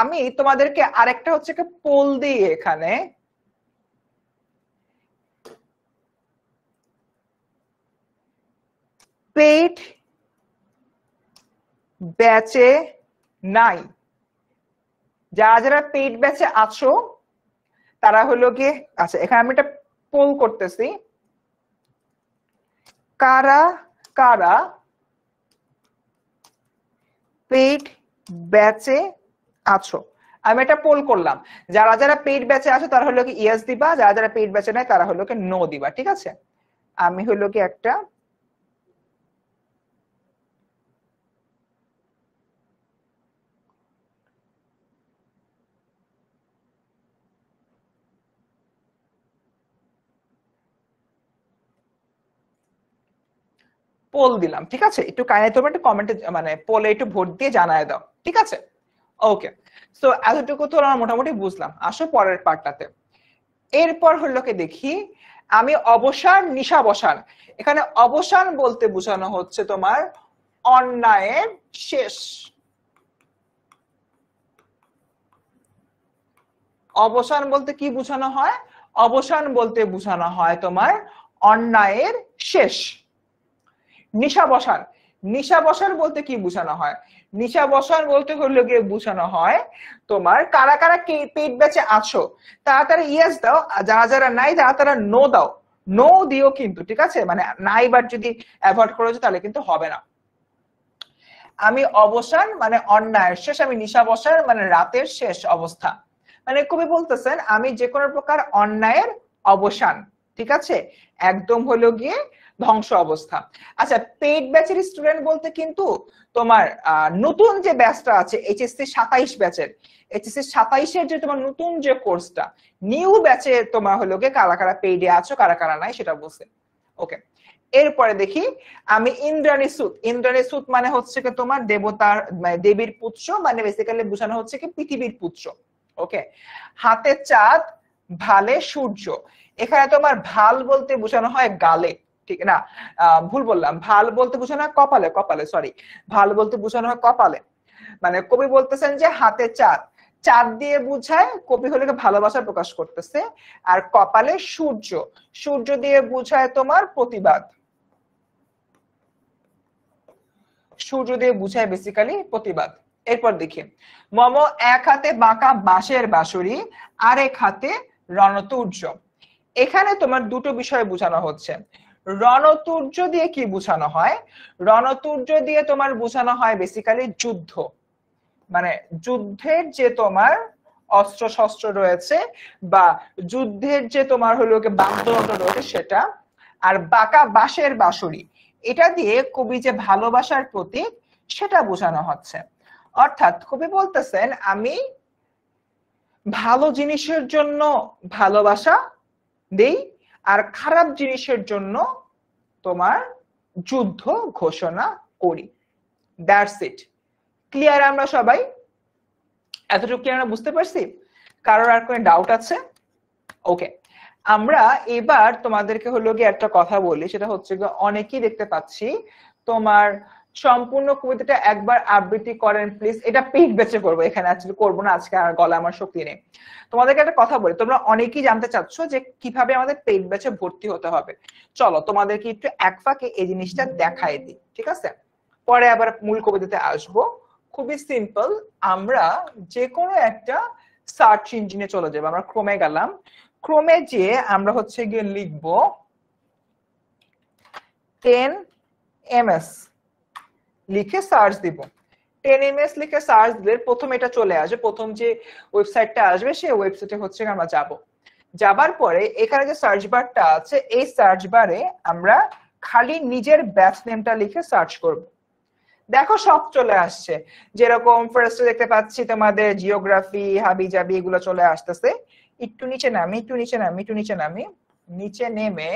আমি তোমাদেরকে আরেকটা হচ্ছে পোল দিই এখানে। পেইড ব্যাচে নাই, যারা যারা পেইড ব্যাচে আছো তারা হলো গিয়ে, আচ্ছা এখানে আমি একটা পোল করতেছি, কারা কারা পেইড ব্যাচে আছো। আমি একটা পোল করলাম, যারা যারা পেইড ব্যাচে আছো তারা হলো কি ইয়েস দিবা, যারা যারা পেইড ব্যাচে নাই তারা হলো কি নো দিবা, ঠিক আছে? আমি হলো কি একটা পোল দিলাম, ঠিক আছে? একটু কাইন্ডলি তোমরা একটু কমেন্টে মানে পোলে একটু ভোট দিয়ে জানায় দাও, ঠিক আছে? ওকে, সো এতটুকু তো আমরা মোটামুটি বুঝলাম। আসো পরের পার্টটাতে। এরপর হলো কি দেখি আমি অবসান নিশাবসান। এখানে অবসান বলতে বোঝানো হচ্ছে তোমার অন্যায়ের শেষ। অবসান বলতে কি বোঝানো হয়? অবসান বলতে বোঝানো হয় তোমার অন্যায়ের শেষ। নিশাবসান, নিশাবসান বলতে কি বোঝানো হয়? নিশাবসান বলতে হলো গিয়ে বোঝানো হয় তোমার কারা কারা পেইড ব্যাচে আছো তারা তারা ইয়েস দাও, যারা যারা নাই তারা তারা নো দাও। নো দিও কিন্তু, ঠিক আছে? মানে নাই বার যদি অ্যাভয়েড করা যায় তাহলে কিন্তু হবে না। আমি অবসান মানে অন্যায়ের শেষ, আমি নিশাবসান মানে রাতের শেষ অবস্থা। মানে কবি বলতেছেন আমি যে কোনো প্রকার অন্যায়ের অবসান, ঠিক আছে, একদম হলো গিয়ে ধ্বংস অবস্থা। আচ্ছা, পেইড ব্যাচের স্টুডেন্ট বলতে কিন্তু তোমার নতুন যে ব্যাচটা আছে এইচএসসি 27 ব্যাচের, এইচএসসি 27-এর যে তোমার নতুন যে কোর্সটা, নিউ ব্যাচে তোমার হলো গিয়ে কারা কারা পেইডে আছো কারা কারা নাই সেটা বলছে। ওকে, এরপরে দেখি আমি ইন্দ্রাণী সুত। ইন্দ্রাণী সুত মানে হচ্ছে কি তোমার দেবতার মানে দেবীর পুত্র, মানে বেসিক্যালি বোঝানো হচ্ছে কি পৃথিবীর পুত্র। ওকে, হাতে চাঁদ ভালে সূর্য, এখানে তোমার ভাল বলতে বোঝানো হয় গালে, ঠিক না, ভুল বললাম, ভাল বলতে বোঝানো হয় কপালে, কপালে সরি, ভাল বলতে বোঝানো হয় কপালে। মানে কবি বলতেছেন যে হাতে চাঁদ, চাঁদ দিয়ে বুঝায় কবি হলে ভালোবাসা প্রকাশ করতেছে, আর কপালে সূর্য, সূর্য দিয়ে বুঝায় তোমার প্রতিবাদ, সূর্য দিয়ে বুঝায় বেসিক্যালি প্রতিবাদ। এরপর দেখি মম এক হাতে বাঁকা বাঁশের বাঁশুরি, আর এক হাতে রণতুর্য। এখানে তোমার দুটো বিষয় বোঝানো হচ্ছে। রণতুর্য দিয়ে কি বোঝানো হয়? রণতুর্য দিয়ে তোমার বোঝানো হয় বেসিক্যালি যুদ্ধ, মানে যুদ্ধের যে তোমার অস্ত্র শস্ত্র রয়েছে বা যুদ্ধের যে তোমার হলো বাদ্যযন্ত্র রয়েছে সেটা। আর বাঁকা বাঁশের বাঁশুরি, এটা দিয়ে কবি যে ভালোবাসার প্রতীক সেটা বোঝানো হচ্ছে। অর্থাৎ কবি বলতেছেন আমি ভালো জিনিসের জন্য ভালোবাসা দেই, আর খারাপ জিনিসের জন্য তোমার যুদ্ধ ঘোষণা করি। That's it. ক্লিয়ার আমরা সবাই? এতটুকু কি আমরা বুঝতে পারছি? কারোর আর কোনো ডাউট আছে? ওকে, আমরা এবার তোমাদেরকে হলো গিয়ে একটা কথা বলি, সেটা হচ্ছে অনেকেই দেখতে পাচ্ছি তোমার সম্পূর্ণ কবিতাটা একবার আবৃত্তি করেন প্লিজ। এটা পেইড ব্যাচে করবো, এখানে অ্যাকচুয়ালি করবো না আজকে, আর গলা আমার শক্তি নেই। তোমাদেরকে একটা কথা বলি, তোমরা অনেকেই জানতে চাচ্ছ যে কিভাবে আমাদের পেইড ব্যাচে ভর্তি হতে হবে। চলো তোমাদেরকে একটু এক ফাঁকে এই জিনিসটা দেখাই দিই, ঠিক আছে? পরে আবার মূল কবিতাতে আসবো। খুবই সিম্পল, আমরা যে কোনো একটা সার্চ ইঞ্জিনে চলে যাবো। আমরা ক্রোমে গেলাম, ক্রোমে যে আমরা হচ্ছে গিয়ে লিখবো 10ms, লিখে সার্চ দিব। 10ms লিখে সার্চ দিলে প্রথম এটা চলে আসবে, প্রথম যে ওয়েবসাইটটা আসবে সেই ওয়েবসাইটে হচ্ছে আমরা যাব। যাবার পরে এখানে যে সার্চ বারটা আছে এই সার্চ বারে আমরা খালি নিজের ব্যাচ নেমটা লিখে সার্চ করব। দেখো সব চলে আসছে, যেরকম ফার্স্টে দেখতে পাচ্ছি তোমাদের জিওগ্রাফি হাবিজাবি এগুলো চলে আসতেছে। একটু নিচে নামি, একটু নিচে নামি, একটু নিচে নামি, নিচে নেমে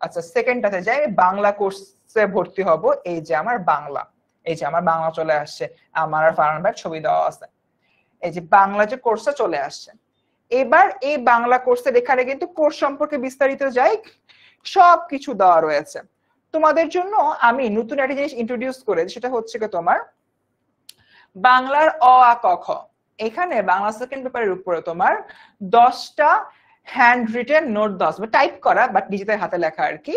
আচ্ছা সেকেন্ডটাতে যাই, বাংলা কোর্সে ভর্তি হব। এই যে আমার বাংলা, এই যে আমার বাংলা চলে আসছে, আমার আর ফারহান ভাইয়ের ছবি দেওয়া আছে। এই যে বাংলা যে কোর্সটা চলে আসছে। এবার এই বাংলা কোর্সের এখানে কিন্তু কোর্স সম্পর্কে বিস্তারিত যাই, সবকিছু দেওয়া রয়েছে। তোমাদের জন্য আমি নতুন একটা জিনিস ইন্ট্রোডিউস করেছি, সেটা হচ্ছে কি তোমার বাংলার অ আ ক খ। এখানে বাংলা সেকেন্ড পেপারের উপরে তোমার 10টা হ্যান্ড রিটেন নোট দেওয়া আছে, টাইপ করা বাট নিজেদের হাতে লেখা আর কি,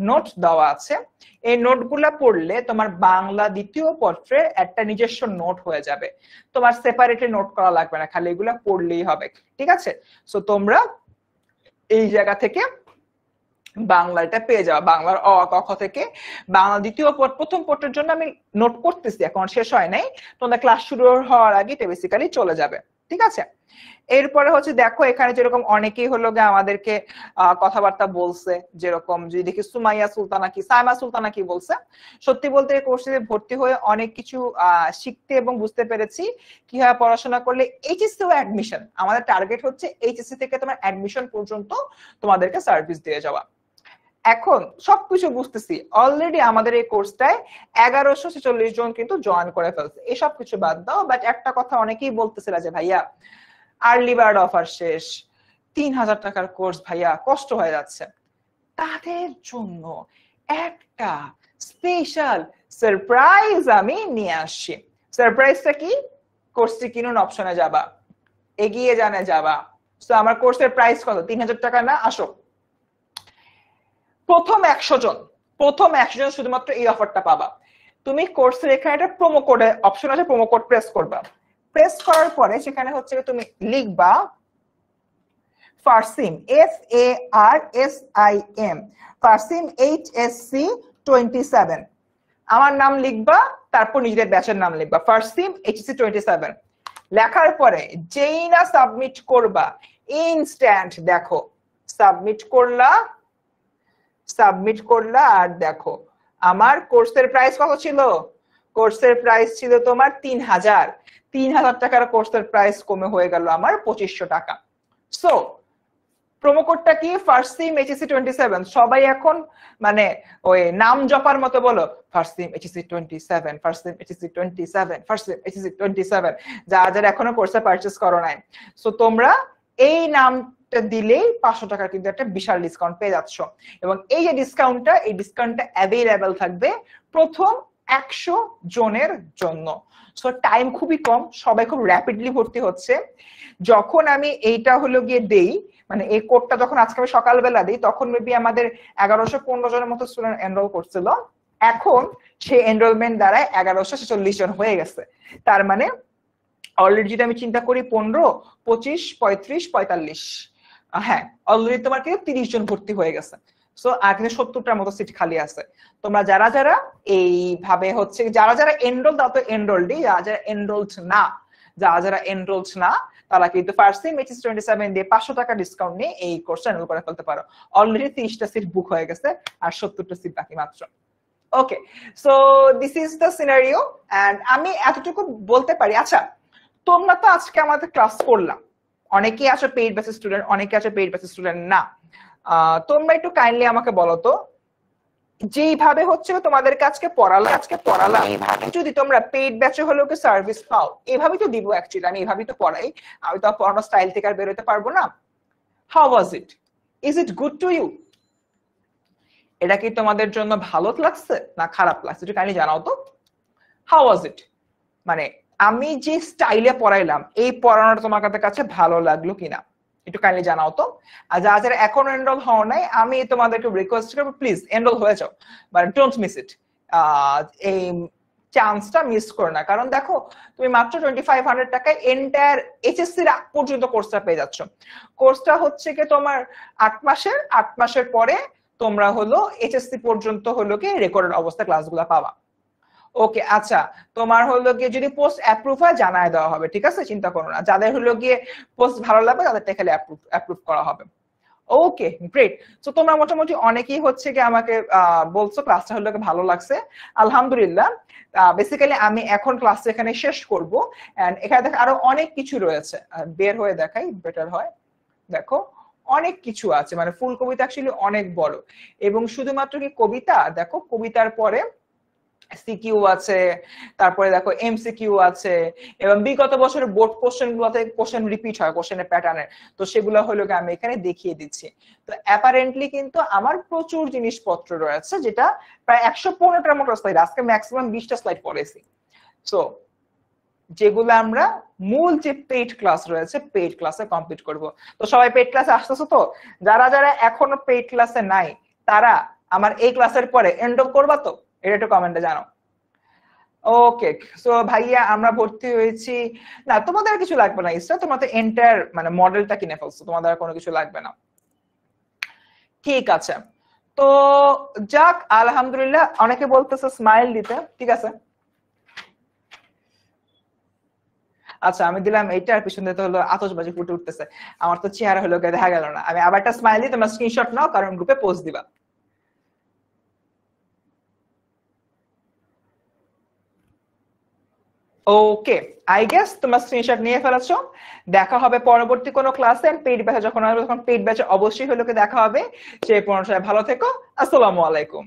নোট দেওয়া আছে। এই নোটগুলা পড়লে তোমার বাংলা দ্বিতীয় পত্রের একটা নিজস্ব নোট হয়ে যাবে, তোমার সেপারেটে নোট করা লাগবে না, খালি এগুলা পড়লেই হবে, ঠিক আছে? সো তোমরা এই জায়গা থেকে বাংলাটা পেয়ে যাওয়া, বাংলার অ ক খ থেকে বাংলা দ্বিতীয় পত্র প্রথম পত্রের জন্য আমি নোট করতেছি, এখন শেষ হয় নাই, তোমাদের ক্লাস শুরু হওয়ার আগে এটা বেসিক্যালি চলে যাবে, ঠিক আছে? এরপরে হচ্ছে দেখো এখানে যেরকম অনেকেই হলো গিয়ে আমাদেরকে কথাবার্তা বলছে, যেরকম যদি দেখি সুমাইয়া সুলতানা কি সাইমা সুলতানা কি বলছে, সত্যি বলতে এই কোর্সে ভর্তি হয়ে অনেক কিছু শিখতে এবং বুঝতে পেরেছি কিভাবে পড়াশোনা করলে এইচএসসি ও অ্যাডমিশন, আমাদের টার্গেট হচ্ছে এইচএসসি থেকে তোমার অ্যাডমিশন পর্যন্ত তোমাদেরকে সার্ভিস দিয়ে যাওয়া। এখন সবকিছু বুঝতেছি, অলরেডি আমাদের এই কোর্সটায় 1146 জন কিন্তু জয়েন করে ফেলছে। এই সব কিছু বাদ দাও, বাট একটা কথা অনেকেই বলতেছিল যে ভাইয়া আর্লি বার্ড অফার শেষ, 3000 টাকার কোর্স ভাইয়া কষ্ট হয়ে যাচ্ছে। তাদের জন্য একটা স্পেশাল সারপ্রাইজ আমি নিয়ে আসছি। সারপ্রাইজটা কি? কোর্সটি কিনুন অপশনে যাবা, এগিয়ে জানে যাবা। তো আমার কোর্সের প্রাইস কত? 3000 টাকা না? আসো, প্রথম 100 জন শুধুমাত্র এই অফারটা পাবা। তুমি কোর্সের এখানে একটা প্রোমো কোড অপশন আছে, প্রোমো কোড প্রেস করবা। প্রেস করার পরে সেখানে হচ্ছে তুমি লিখবা ফারসিম, FARSIM, ফারসিম HSC 27। আমার নাম লিখবা, তারপর নিজেদের ব্যাচের নাম লিখবা, ফার্স্ট সিম এইচএসসি 27। লেখার পরে যেই না সাবমিট করবা ইনস্ট্যান্ট দেখো সাবমিট করলা আর দেখো আমার কোর্সের প্রাইস কত ছিল? কোর্সের প্রাইস ছিল তোমার 3000 টাকার কোর্সের প্রাইস কমে হয়ে গেল আমার 2500 টাকা। সো প্রোমো কোডটা কি? ফার্স্ট সিম এইচএসসি 27। সবাই এখন মানে ওই নাম জপার মতো বলো, ফার্স্ট সিম এইচএসসি 27, ফার্স্ট সিম এইচএসসি 27, ফার্স্ট সিম এইচএসসি 27, যারা এখনো কোর্সে পারচেজ করো নাই। সো তোমরা এই নামটা দিলেই 500 টাকার কিন্তু একটা বিশাল ডিসকাউন্ট পেয়ে যাচ্ছ। এবং এই যে ডিসকাউন্টটা, এই ডিসকাউন্টটা অ্যাভেলেবল থাকবে প্রথম 100 জনের জন্য। সো টাইম খুবই কম, সবাই খুব র্যাপিডলি ভর্তি হচ্ছে। যখন আমি এইটা হলো গিয়ে দেই, মানে এই কোডটা যখন আজকে আমি সকালবেলা দিই, তখন মেবি আমাদের 1115 জনের মতো স্টুডেন্ট এনরোল করছিল। এখন সেই এনরোলমেন্ট দ্বারা 1146 জন হয়ে গেছে। তার মানে অলরেডি যদি আমি চিন্তা করি 15, 25, 35, 45, হ্যাঁ অলরেডি তোমার কিন্তু 30 জন ভর্তি হয়ে গেছে। সো আর কিন্তু 70টার মতো সিট খালি আছে। তোমরা যারা যারা এইভাবে হচ্ছে যারা এনরোল, তারা তো এনরোলডই, যারা এনরোলড না তারা কিন্তু ফার্স্ট সিম এইচএসসি 27 দিয়ে 500 টাকা ডিসকাউন্ট নিয়ে এই কোর্সটা এনরোল করে ফেলতে পারো। অলরেডি 30টা সিট বুক হয়ে গেছে আর 70টা সিট বাকি মাত্র। Okay, so this is the scenario. And আমি এতটুকু বলতে পারি, আচ্ছা তোমরা তো আজকে আমাদের ক্লাস করলাম, অনেকেই আছো পেইড ব্যাচের স্টুডেন্ট, অনেকে আছো পেইড ব্যাচের স্টুডেন্ট না। তোমরা একটু কাইন্ডলি আমাকে বলো তো, যেইভাবে হচ্ছে তোমাদেরকে আজকে পড়ালাম এইভাবে যদি তোমরা পেইড ব্যাচে হলেও কি সার্ভিস পাও? এভাবেই তো দিব অ্যাকচুয়ালি, আমি এভাবেই তো পড়াই, আমি তো পড়ানোর স্টাইল থেকে আর বেরোতে পারবো না। How was it? Is it good to you? এটা কি তোমাদের জন্য ভালো লাগছে না খারাপ লাগছে? একটু কাইন্ডলি জানাও তো। হাউ ওয়াজ ইট? মানে আমি যে স্টাইলে পড়াইলাম, এই পড়ানোটা তোমার কাছে ভালো লাগলো কিনা একটু কাইন্ডলি জানাও তো। আর যারা এখনো এনরোল হও নাই, আমি তোমাদেরকে রিকোয়েস্ট করবো প্লিজ এনরোল হয়ে যাও, বাট ডোন্ট মিস ইট। এই চান্সটা মিস করো না, কারণ দেখো তুমি মাত্র 2500 টাকায় এন্টায়ার এইচএসসি পর্যন্ত কোর্সটা পেয়ে যাচ্ছ। কোর্সটা হচ্ছে কি তোমার 8 মাসের পরে তোমরা হলো এইচএসসি পর্যন্ত হলো কি রেকর্ডেড অবস্থা ক্লাসগুলো পাবা। ওকে, আচ্ছা তোমার হলো গিয়ে যদি পোস্ট অ্যাপ্রুভ হয় জানায় দেওয়া হবে, ঠিক আছে, চিন্তা করো না। যাদের হলো গিয়ে পোস্ট ভালো লাগবে তাদেরটা খালি অ্যাপ্রুভ করা হবে। Okay great. সো তোমরা মোটামুটি অনেকেই হচ্ছে কি আমাকে বলছো ক্লাসটা হলো ভালো লাগছে, আলহামদুলিল্লাহ। বেসিক্যালি আমি এখন ক্লাসটা এখানে শেষ করব। এন্ড এখানে দেখো আরো অনেক কিছু রয়েছে, বের হয়ে দেখাই বেটার হয়। দেখো অনেক কিছু আছে, মানে ফুল কবিতা অ্যাকচুয়ালি অনেক বড়। এবং শুধুমাত্র কি কবিতা, দেখো কবিতার পরে সিকিউ আছে, তারপরে দেখো এমসিকিউ আছে, এবং বিগত বছরের বোর্ড কোশ্চেন গুলোতে কোশ্চেন রিপিট হয় কোশ্চেনের প্যাটার্নের, তো সেগুলো হলো আমি এখানে দেখিয়ে দিচ্ছি। তো অ্যাপারেন্টলি কিন্তু আমার প্রচুর জিনিসপত্র রয়েছে, যেটা প্রায় 115টার মতো স্লাইড, আজকে ম্যাক্সিমাম 20টা স্লাইড পড়েছি। সো যেগুলো আমরা মূল যে পেইড ক্লাস রয়েছে পেইড ক্লাসে কমপ্লিট করব। তো সবাই পেইড ক্লাসে আসতেছো তো? যারা এখনো পেইড ক্লাসে নাই তারা আমার এই ক্লাসের পরে এনরোল করবা তো? এটা একটু কমেন্টে জানাও। ওকে, সো ভাইয়া আমরা ভর্তি হয়েছি। না তোমাদের কিছু লাগবে না ইসরা, তোমাদের এন্টায়ার মানে মডেলটা কিনে ফেলছো, তোমাদের আর কোনো কিছু লাগবে না। ঠিক আছে, তো যাক আলহামদুলিল্লাহ। অনেকে বলতেছে স্মাইল দিতে, ঠিক আছে। আচ্ছা আমি দিলাম এইটা, আর পিছন দিতে হলো আতশবাজি ফুটে উঠতেছে, আমার তো চেহারা হলো দেখা গেল না। আমি আবার একটা স্মাইল দিই, তোমরা স্ক্রিনশট নাও কারণ গ্রুপে পোস্ট দিবা। ওকে, আই গেস তোমরা স্ক্রিনশট নিয়ে ফেলেছো। দেখা হবে পরবর্তী কোনো ক্লাসে, পেইড ব্যাচে যখন আসবে তখন পেইড ব্যাচে অবশ্যই হলো দেখা হবে। সেই পর্যন্ত ভালো থেকো, আসসালামু আলাইকুম।